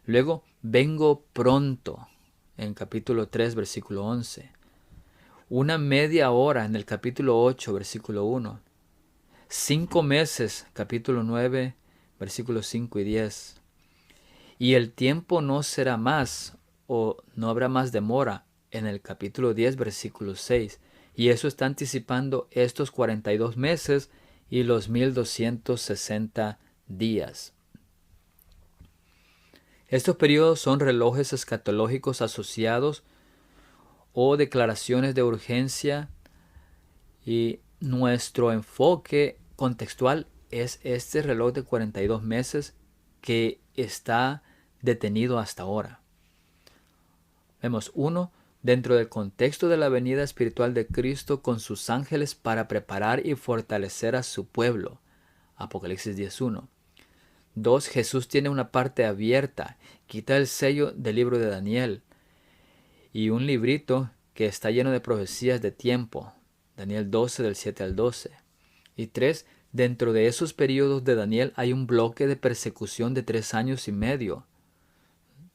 Luego, vengo pronto, en capítulo 3, versículo 11. Una media hora en el capítulo 8, versículo 1. 5 meses, capítulo 9, versículos 5 y 10. Y el tiempo no será más, o no habrá más demora, en el capítulo 10, versículo 6. Y eso está anticipando estos 42 meses y los 1260 días. Estos periodos son relojes escatológicos asociados o declaraciones de urgencia, y nuestro enfoque contextual es este reloj de 42 meses que está detenido hasta ahora. Vemos 1. Dentro del contexto de la venida espiritual de Cristo con sus ángeles para preparar y fortalecer a su pueblo. Apocalipsis 10:1. 2. Jesús tiene una parte abierta, quita el sello del libro de Daniel y un librito que está lleno de profecías de tiempo, Daniel 12 del 7 al 12. Y 3. Dentro de esos periodos de Daniel hay un bloque de persecución de 3 años y medio,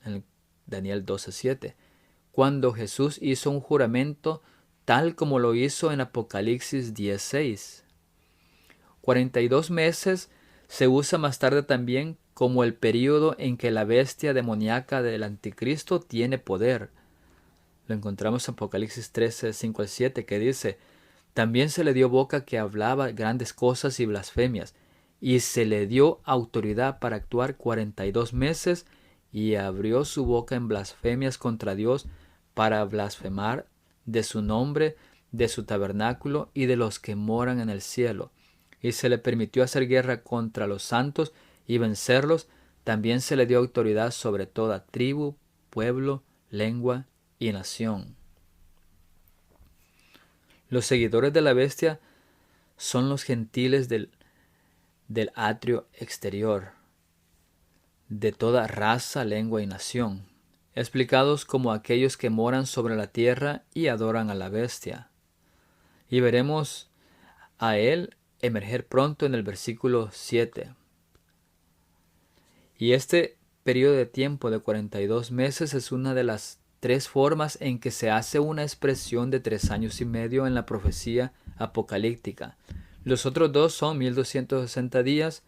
en Daniel 12:7, cuando Jesús hizo un juramento tal como lo hizo en Apocalipsis 10:6. 42 meses se usa más tarde también como el período en que la bestia demoníaca del anticristo tiene poder. Lo encontramos en Apocalipsis 13, 5 al 7, que dice: también se le dio boca que hablaba grandes cosas y blasfemias, y se le dio autoridad para actuar 42 meses, y abrió su boca en blasfemias contra Dios para blasfemar de su nombre, de su tabernáculo y de los que moran en el cielo. Y se le permitió hacer guerra contra los santos y vencerlos. También se le dio autoridad sobre toda tribu, pueblo, lengua y nación. Los seguidores de la bestia son los gentiles del atrio exterior, de toda raza, lengua y nación, explicados como aquellos que moran sobre la tierra y adoran a la bestia. Y veremos a él emerger pronto en el versículo 7. Y este periodo de tiempo de 42 meses es una de las 3 formas en que se hace una expresión de 3 años y medio en la profecía apocalíptica. Los otros 2 son 1260 días,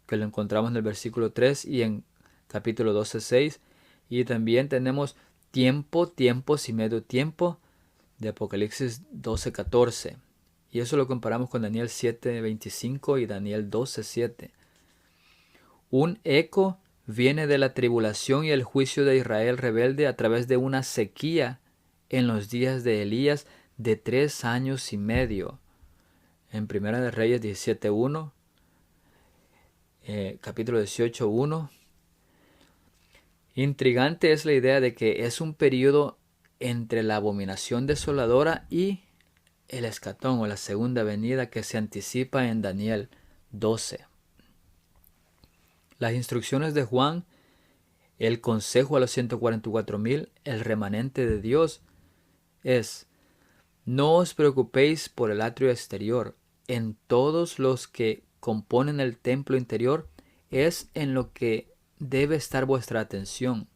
que lo encontramos en el versículo 3 y en capítulo 12:6. Y también tenemos tiempo, tiempos y medio tiempo de Apocalipsis 12:14. Y eso lo comparamos con Daniel 7:25 y Daniel 12:7. Un eco viene de la tribulación y el juicio de Israel rebelde a través de una sequía en los días de Elías de 3 años y medio. En Primera de Reyes 17:1, capítulo 18:1. Intrigante es la idea de que es un periodo entre la abominación desoladora y el escatón o la segunda venida que se anticipa en Daniel 12. Las instrucciones de Juan, el consejo a los 144,000, el remanente de Dios, es: no os preocupéis por el atrio exterior. En todos los que componen el templo interior es en lo que debe estar vuestra atención.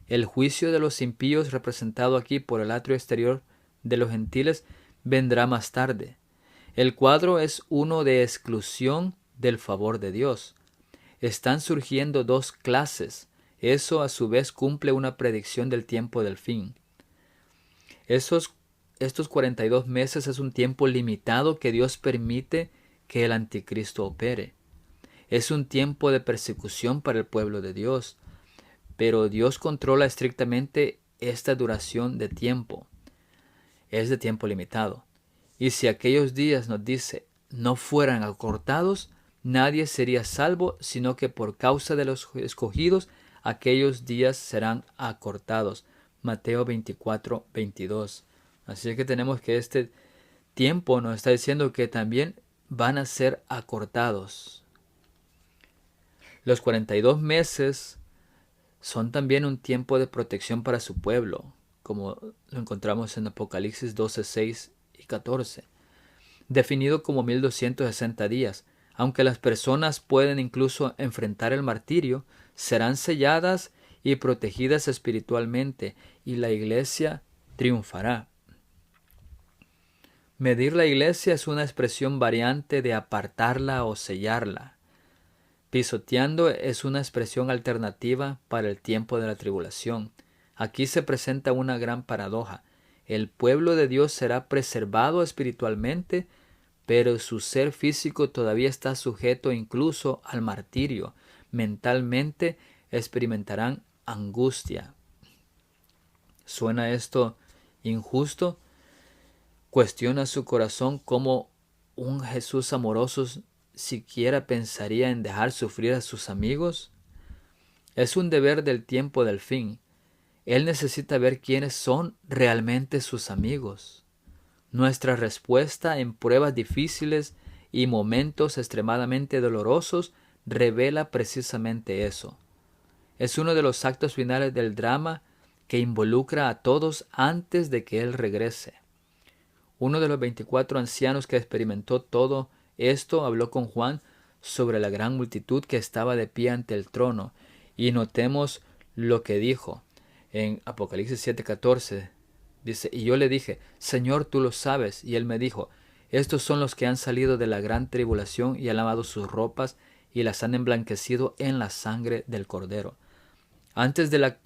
El juicio de los impíos, representado aquí por el atrio exterior de los gentiles, vendrá más tarde. El cuadro es uno de exclusión del favor de Dios. Están surgiendo 2 clases. Eso a su vez cumple una predicción del tiempo del fin. Estos 42 meses es un tiempo limitado que Dios permite que el anticristo opere. Es un tiempo de persecución para el pueblo de Dios, pero Dios controla estrictamente esta duración de tiempo. Es de tiempo limitado. Y si aquellos días, nos dice, no fueran acortados, nadie sería salvo, sino que por causa de los escogidos, aquellos días serán acortados. Mateo 24:22. Así que tenemos que este tiempo nos está diciendo que también van a ser acortados. Los 42 meses son también un tiempo de protección para su pueblo, como lo encontramos en Apocalipsis 12:6 y 14, definido como 1260 días. Aunque las personas pueden incluso enfrentar el martirio, serán selladas y protegidas espiritualmente, y la iglesia triunfará. Medir la iglesia es una expresión variante de apartarla o sellarla. Pisoteando es una expresión alternativa para el tiempo de la tribulación. Aquí se presenta una gran paradoja. El pueblo de Dios será preservado espiritualmente, pero su ser físico todavía está sujeto incluso al martirio. Mentalmente experimentarán angustia. ¿Suena esto injusto? Cuestiona su corazón cómo un Jesús amoroso siquiera pensaría en dejar sufrir a sus amigos. Es un deber del tiempo del fin. Él necesita ver quiénes son realmente sus amigos. Nuestra respuesta en pruebas difíciles y momentos extremadamente dolorosos revela precisamente eso. Es uno de los actos finales del drama que involucra a todos antes de que Él regrese. Uno de los 24 ancianos que experimentó todo esto habló con Juan sobre la gran multitud que estaba de pie ante el trono, y notemos lo que dijo en Apocalipsis 7:14. Dice, y yo le dije, Señor, tú lo sabes. Y él me dijo, estos son los que han salido de la gran tribulación y han lavado sus ropas y las han emblanquecido en la sangre del Cordero. Antes de la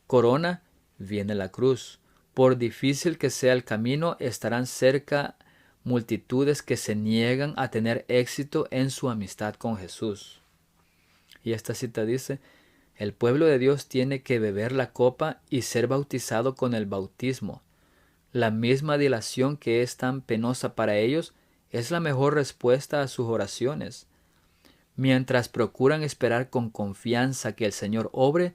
corona viene la cruz. Por difícil que sea el camino, estarán cerca multitudes que se niegan a tener éxito en su amistad con Jesús. Y esta cita dice, el pueblo de Dios tiene que beber la copa y ser bautizado con el bautismo. La misma dilación que es tan penosa para ellos es la mejor respuesta a sus oraciones. Mientras procuran esperar con confianza que el Señor obre,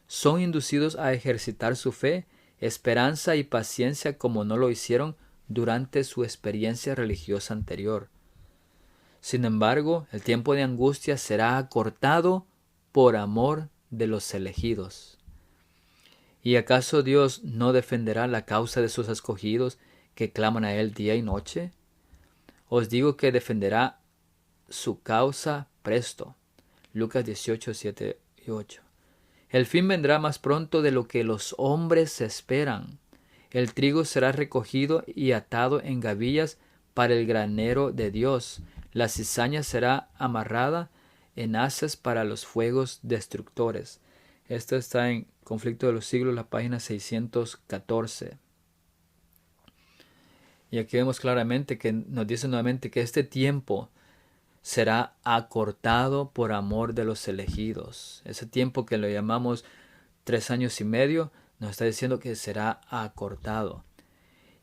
son inducidos a ejercitar su fe, esperanza y paciencia como no lo hicieron durante su experiencia religiosa anterior. Sin embargo, el tiempo de angustia será acortado por amor de los elegidos. ¿Y acaso Dios no defenderá la causa de sus escogidos que claman a Él día y noche? Os digo que defenderá su causa presto. Lucas 18, 7 y 8. El fin vendrá más pronto de lo que los hombres esperan. El trigo será recogido y atado en gavillas para el granero de Dios. La cizaña será amarrada en haces para los fuegos destructores. Esto está en Conflicto de los Siglos, la página 614. Y aquí vemos claramente que nos dice nuevamente que este tiempo será acortado por amor de los elegidos. Ese tiempo que lo llamamos 3 años y medio, nos está diciendo que será acortado.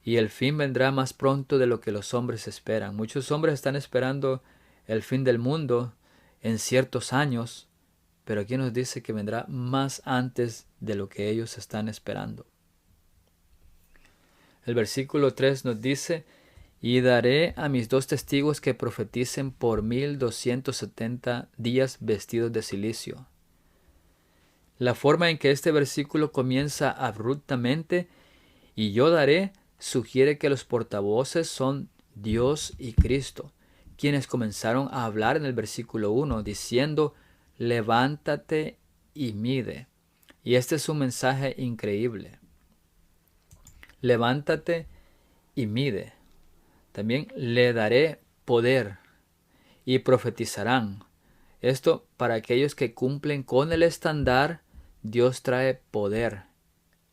Y el fin vendrá más pronto de lo que los hombres esperan. Muchos hombres están esperando el fin del mundo en ciertos años, pero aquí nos dice que vendrá más antes de lo que ellos están esperando. El versículo 3 nos dice, y daré a mis 2 testigos que profeticen por 1270 días vestidos de cilicio. La forma en que este versículo comienza abruptamente, y yo daré, sugiere que los portavoces son Dios y Cristo, quienes comenzaron a hablar en el versículo 1, diciendo, levántate y mide. Y este es un mensaje increíble. Levántate y mide. También le daré poder y profetizarán. Esto para aquellos que cumplen con el estándar, Dios trae poder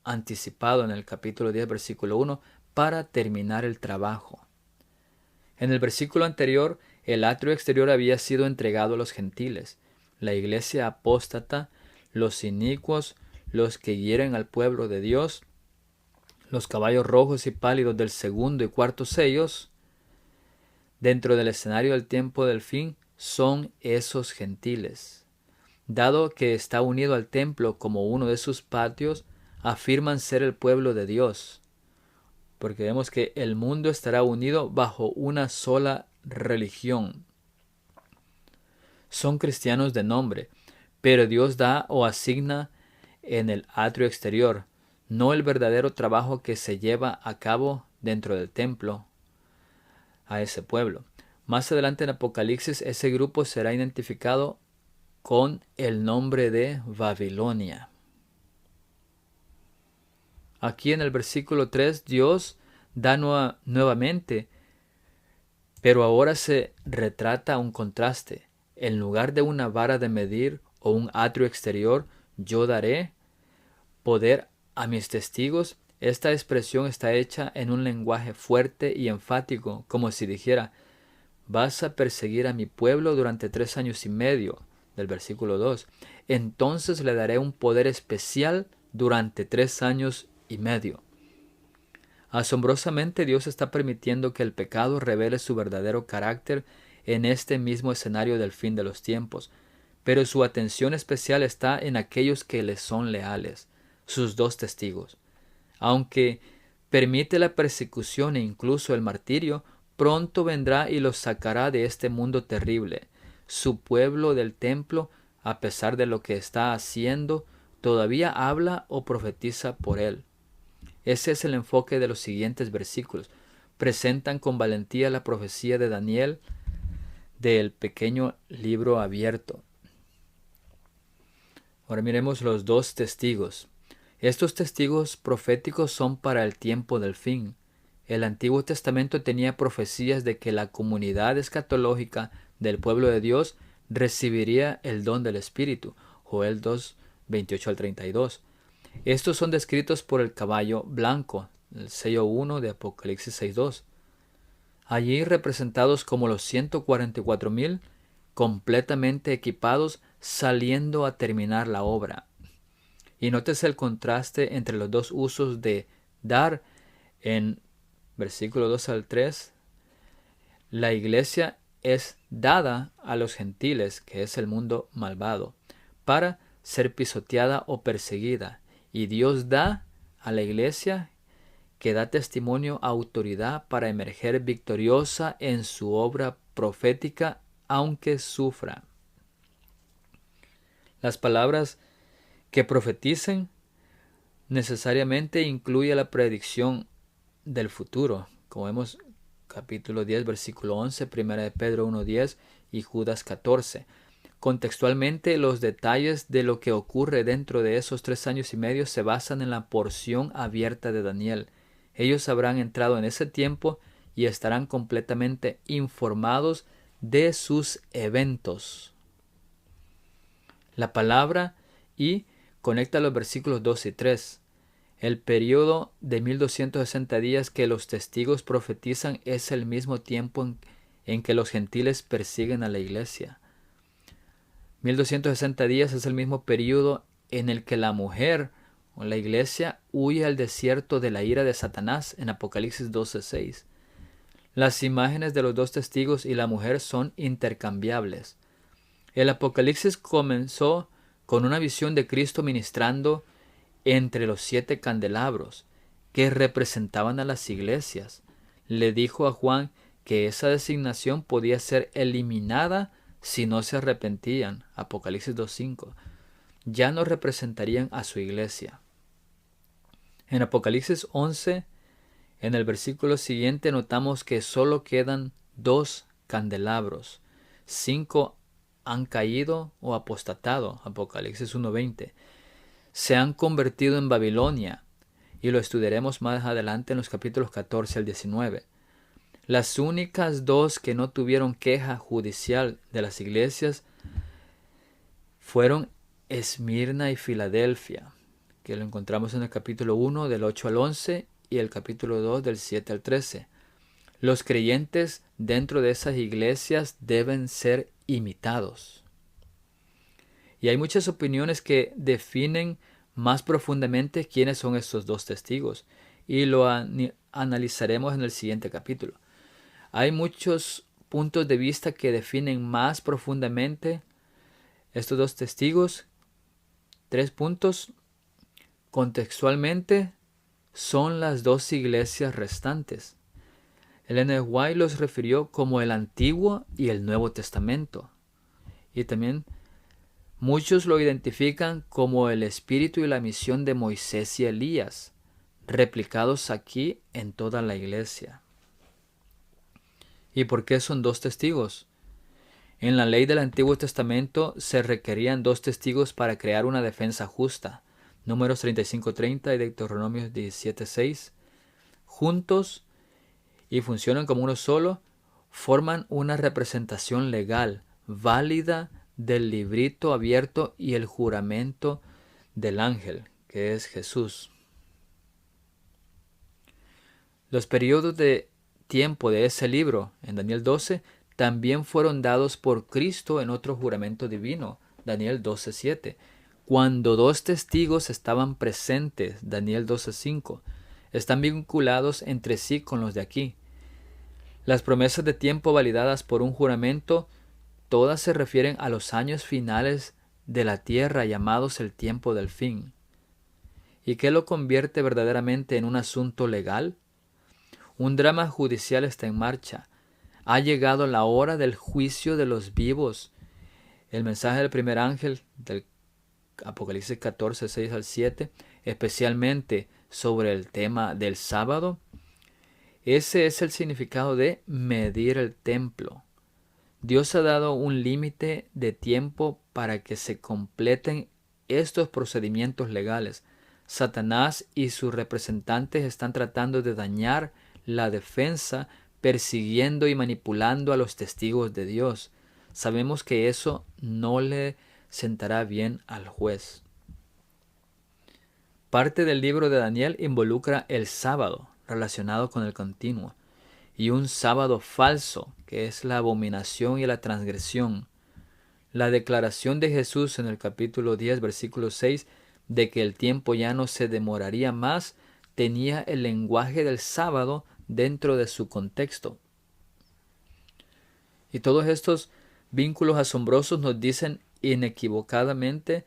anticipado en el capítulo 10, versículo 1, para terminar el trabajo. En el versículo anterior, el atrio exterior había sido entregado a los gentiles, la iglesia apóstata, los inicuos, los que hieren al pueblo de Dios, los caballos rojos y pálidos del segundo y cuarto sellos. Dentro del escenario del tiempo del fin son esos gentiles. Dado que está unido al templo como uno de sus patios, afirman ser el pueblo de Dios, porque vemos que el mundo estará unido bajo una sola religión. Son cristianos de nombre, pero Dios da o asigna en el atrio exterior, no el verdadero trabajo que se lleva a cabo dentro del templo a ese pueblo. Más adelante en Apocalipsis ese grupo será identificado con el nombre de Babilonia. Aquí en el versículo 3 Dios da nuevamente, pero ahora se retrata un contraste. En lugar de una vara de medir o un atrio exterior, yo daré poder a mis testigos. Esta expresión está hecha en un lenguaje fuerte y enfático, como si dijera, vas a perseguir a mi pueblo durante 3 años y medio, del versículo 2. Entonces le daré un poder especial durante 3 años y medio. Asombrosamente Dios está permitiendo que el pecado revele su verdadero carácter en este mismo escenario del fin de los tiempos, pero su atención especial está en aquellos que le son leales, sus 2 testigos. Aunque permite la persecución e incluso el martirio, pronto vendrá y los sacará de este mundo terrible. Su pueblo del templo, a pesar de lo que está haciendo, todavía habla o profetiza por él. Ese es el enfoque de los siguientes versículos. Presentan con valentía la profecía de Daniel del pequeño libro abierto. Ahora miremos los dos testigos. Estos testigos proféticos son para el tiempo del fin. El Antiguo Testamento tenía profecías de que la comunidad escatológica del pueblo de Dios recibiría el don del Espíritu. Joel 2, 28 al 32. Estos son descritos por el caballo blanco, el sello 1 de Apocalipsis 6.2. Allí representados como los 144,000 completamente equipados saliendo a terminar la obra. Y nótese el contraste entre los dos usos de dar en versículo 2 al 3. La iglesia es dada a los gentiles, que es el mundo malvado, para ser pisoteada o perseguida. Y Dios da a la iglesia, que da testimonio, autoridad para emerger victoriosa en su obra profética, aunque sufra. Las palabras que profeticen necesariamente incluye la predicción del futuro, como vemos capítulo 10, versículo 11, 1 de Pedro 1:10 y Judas 14. Contextualmente, los detalles de lo que ocurre dentro de esos 3 años y medio se basan en la porción abierta de Daniel. Ellos habrán entrado en ese tiempo y estarán completamente informados de sus eventos. La palabra y conecta los versículos 2 y 3. El periodo de 1260 días que los testigos profetizan es el mismo tiempo en que los gentiles persiguen a la iglesia. 1260 días es el mismo periodo en el que la mujer o la iglesia huye al desierto de la ira de Satanás en Apocalipsis 12:6. Las imágenes de los dos testigos y la mujer son intercambiables. El Apocalipsis comenzó con una visión de Cristo ministrando entre los 7 candelabros que representaban a las iglesias. Le dijo a Juan que esa designación podía ser eliminada si no se arrepentían. Apocalipsis 2:5. Ya no representarían a su iglesia. En Apocalipsis 11, en el versículo siguiente, notamos que solo quedan 2 candelabros. 5 han caído o apostatado. Apocalipsis 1:20. Se han convertido en Babilonia, y lo estudiaremos más adelante en los capítulos 14 al 19. Las únicas 2 que no tuvieron queja judicial de las iglesias fueron Esmirna y Filadelfia, que lo encontramos en el capítulo 1 del 8 al 11 y el capítulo 2 del 7 al 13. Los creyentes dentro de esas iglesias deben ser imitados. Y hay muchas opiniones que definen más profundamente quiénes son estos 2 testigos, y lo analizaremos en el siguiente capítulo. Hay muchos puntos de vista que definen más profundamente estos 2 testigos. 3 puntos. Contextualmente son las 2 iglesias restantes. Ellen White los refirió como el Antiguo y el Nuevo Testamento. Y también muchos lo identifican como el espíritu y la misión de Moisés y Elías, replicados aquí en toda la iglesia. ¿Y por qué son 2 testigos? En la ley del Antiguo Testamento se requerían 2 testigos para crear una defensa justa. Números 35:30 y Deuteronomio 17:6. Juntos y funcionan como uno solo, forman una representación legal, válida del librito abierto y el juramento del ángel, que es Jesús. Los periodos de tiempo de ese libro, en Daniel 12, también fueron dados por Cristo en otro juramento divino, Daniel 12:7. Cuando 2 testigos estaban presentes, Daniel 12:5, están vinculados entre sí con los de aquí. Las promesas de tiempo validadas por un juramento, todas se refieren a los años finales de la tierra llamados el tiempo del fin. ¿Y qué lo convierte verdaderamente en un asunto legal? Un drama judicial está en marcha. Ha llegado la hora del juicio de los vivos. El mensaje del primer ángel del Apocalipsis 14, 6 al 7, especialmente sobre el tema del sábado. Ese es el significado de medir el templo. Dios ha dado un límite de tiempo para que se completen estos procedimientos legales. Satanás y sus representantes están tratando de dañar la defensa, persiguiendo y manipulando a los testigos de Dios. Sabemos que eso no le sentará bien al juez. Parte del libro de Daniel involucra el sábado, relacionado con el continuo, y un sábado falso, que es la abominación y la transgresión. La declaración de Jesús en el capítulo 10, versículo 6, de que el tiempo ya no se demoraría más, tenía el lenguaje del sábado dentro de su contexto. Y todos estos vínculos asombrosos nos dicen inequivocadamente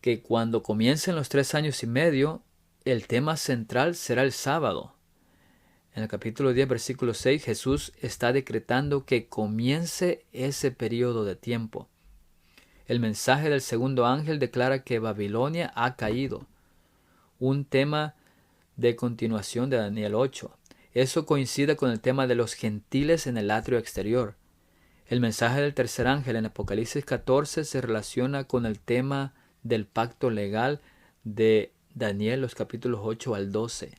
que cuando comiencen los 3 años y medio, el tema central será el sábado. En el capítulo 10, versículo 6, Jesús está decretando que comience ese periodo de tiempo. El mensaje del segundo ángel declara que Babilonia ha caído, un tema de continuación de Daniel 8. Eso coincide con el tema de los gentiles en el atrio exterior. El mensaje del tercer ángel en Apocalipsis 14 se relaciona con el tema del pacto legal de Daniel, los capítulos 8 al 12.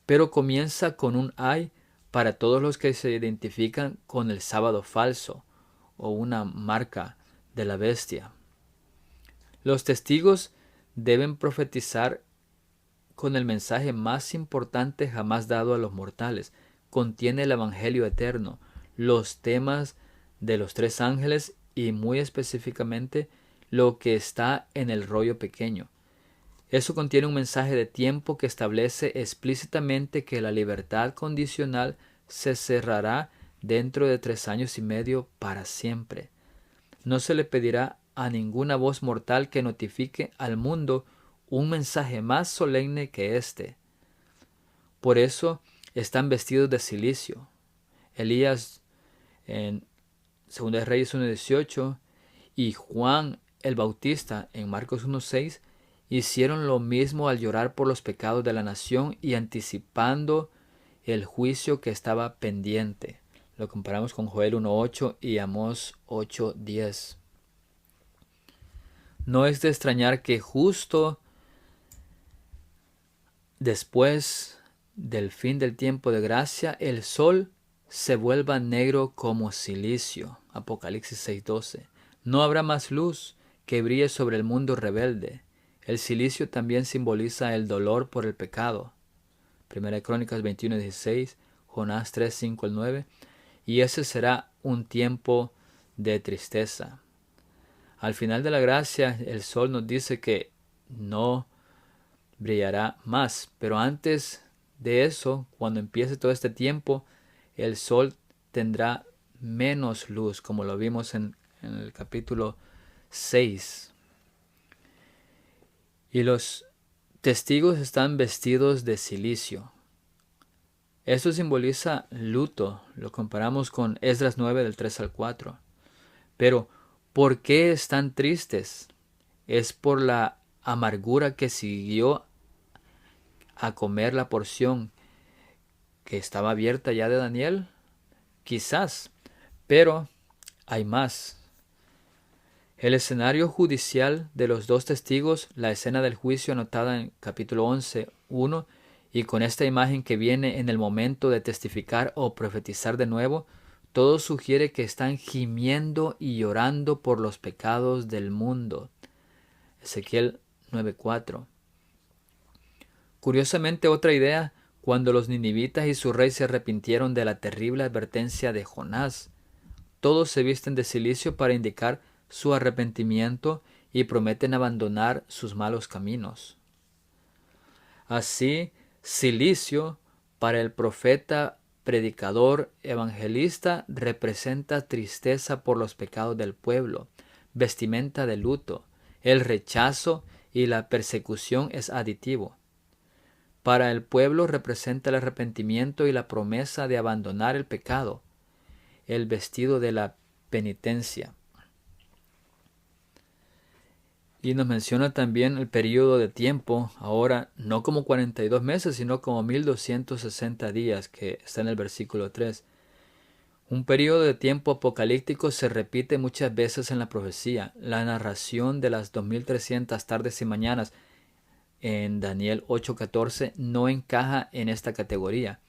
Pero comienza con un ay para todos los que se identifican con el sábado falso o una marca de la bestia. Los testigos deben profetizar con el mensaje más importante jamás dado a los mortales. Contiene el Evangelio eterno, los temas de los 3 ángeles y muy específicamente lo que está en el rollo pequeño. Eso contiene un mensaje de tiempo que establece explícitamente que la libertad condicional se cerrará dentro de 3 años y medio para siempre. No se le pedirá a ninguna voz mortal que notifique al mundo un mensaje más solemne que este. Por eso están vestidos de cilicio. Elías en 2 Reyes 1:18 y Juan el Bautista en Marcos 1:6 hicieron lo mismo al llorar por los pecados de la nación y anticipando el juicio que estaba pendiente. Lo comparamos con Joel 1:8 y Amós 8:10. No es de extrañar que justo después del fin del tiempo de gracia, el sol se vuelva negro como cilicio. Apocalipsis 6:12. No habrá más luz que brille sobre el mundo rebelde. El cilicio también simboliza el dolor por el pecado. Primera Crónicas 21:16, Jonás 3:5 al 9. Y ese será un tiempo de tristeza. Al final de la gracia, el sol nos dice que no brillará más. Pero antes de eso, cuando empiece todo este tiempo, el sol tendrá menos luz, como lo vimos en el capítulo 6. Y los testigos están vestidos de cilicio. Esto simboliza luto. Lo comparamos con Esdras 9 del 3 al 4. Pero, ¿por qué están tristes? Es por la amargura que siguió a comer la porción que estaba abierta ya de Daniel. Quizás, pero hay más. El escenario judicial de los 2 testigos, la escena del juicio anotada en capítulo 11:1, y con esta imagen que viene en el momento de testificar o profetizar de nuevo, todo sugiere que están gimiendo y llorando por los pecados del mundo. Ezequiel 9:4. Curiosamente, otra idea, cuando los ninivitas y su rey se arrepintieron de la terrible advertencia de Jonás, todos se visten de cilicio para indicar su arrepentimiento y prometen abandonar sus malos caminos. Así, cilicio para el profeta, predicador, evangelista representa tristeza por los pecados del pueblo, vestimenta de luto, el rechazo y la persecución es aditivo. Para el pueblo representa el arrepentimiento y la promesa de abandonar el pecado, el vestido de la penitencia. Y nos menciona también el periodo de tiempo, ahora no como 42 meses, sino como 1260 días, que está en el versículo 3. Un periodo de tiempo apocalíptico se repite muchas veces en la profecía. La narración de las 2300 tardes y mañanas en Daniel 8:14 no encaja en esta categoría.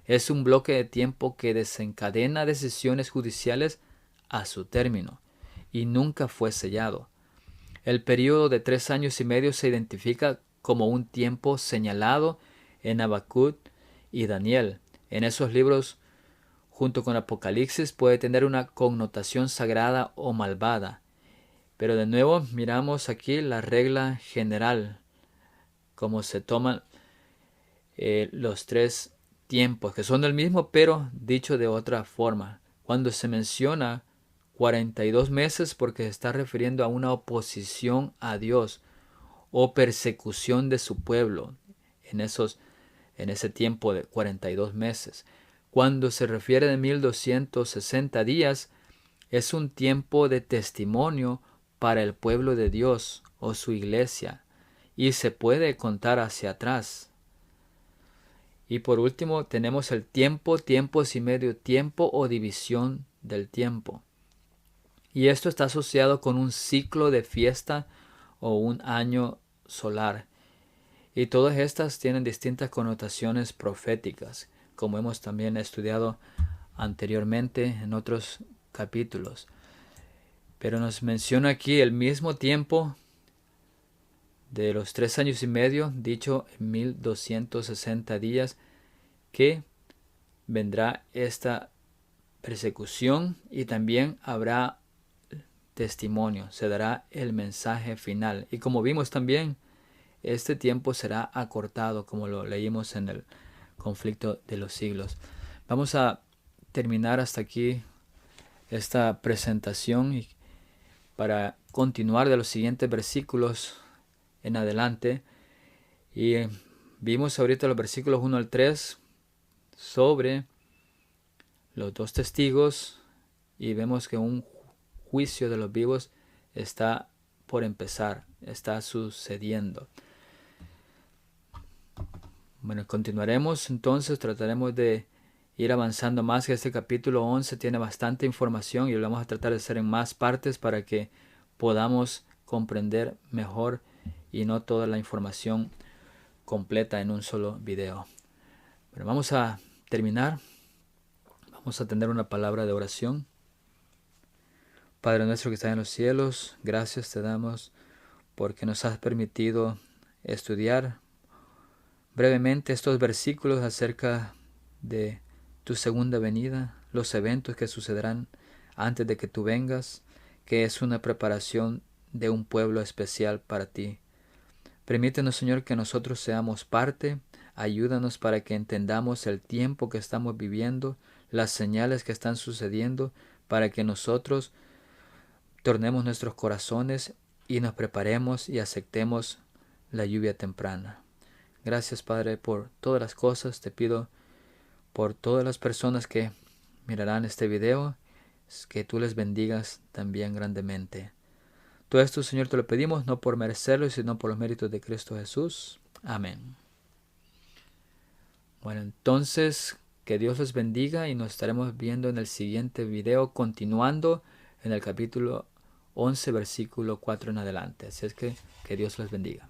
Es un bloque de tiempo que desencadena decisiones judiciales a su término y nunca fue sellado. El periodo de 3 años y medio se identifica como un tiempo señalado en Habacuc y Daniel. En esos libros, junto con Apocalipsis, puede tener una connotación sagrada o malvada. Pero de nuevo miramos aquí la regla general, como se toman los tres tiempos, que son del mismo, pero dicho de otra forma. Cuando se menciona 42 meses, porque se está refiriendo a una oposición a Dios o persecución de su pueblo en ese tiempo de 42 meses. Cuando se refiere de 1260 días, es un tiempo de testimonio para el pueblo de Dios o su iglesia, y se puede contar hacia atrás. Y por último tenemos el tiempo, tiempos y medio tiempo o división del tiempo. Y esto está asociado con un ciclo de fiesta o un año solar. Y todas estas tienen distintas connotaciones proféticas, como hemos también estudiado anteriormente en otros capítulos. Pero nos menciona aquí el mismo tiempo de los 3 años y medio, dicho en 1260 días, que vendrá esta persecución y también habrá testimonio, se dará el mensaje final. Y como vimos también, este tiempo será acortado, como lo leímos en el conflicto de los siglos. Vamos a terminar hasta aquí esta presentación y para continuar de los siguientes versículos en adelante. Y vimos ahorita los versículos 1 al 3 sobre los dos testigos y vemos que un juicio de los vivos está por empezar, está sucediendo. Bueno, continuaremos entonces, trataremos de ir avanzando más, que este capítulo 11 tiene bastante información y lo vamos a tratar de hacer en más partes para que podamos comprender mejor y no toda la información completa en un solo video. Pero vamos a terminar, vamos a tener una palabra de oración. Padre nuestro que estás en los cielos, gracias te damos porque nos has permitido estudiar brevemente estos versículos acerca de tu segunda venida, los eventos que sucederán antes de que tú vengas, que es una preparación de un pueblo especial para ti. Permítenos, Señor, que nosotros seamos parte, ayúdanos para que entendamos el tiempo que estamos viviendo, las señales que están sucediendo, para que nosotros tornemos nuestros corazones y nos preparemos y aceptemos la lluvia temprana. Gracias, Padre, por todas las cosas. Te pido por todas las personas que mirarán este video, que tú les bendigas también grandemente. Todo esto, Señor, te lo pedimos no por merecerlo, sino por los méritos de Cristo Jesús. Amén. Bueno, entonces, que Dios les bendiga y nos estaremos viendo en el siguiente video, continuando en el capítulo 11, versículo 4 en adelante. Así es que Dios les bendiga.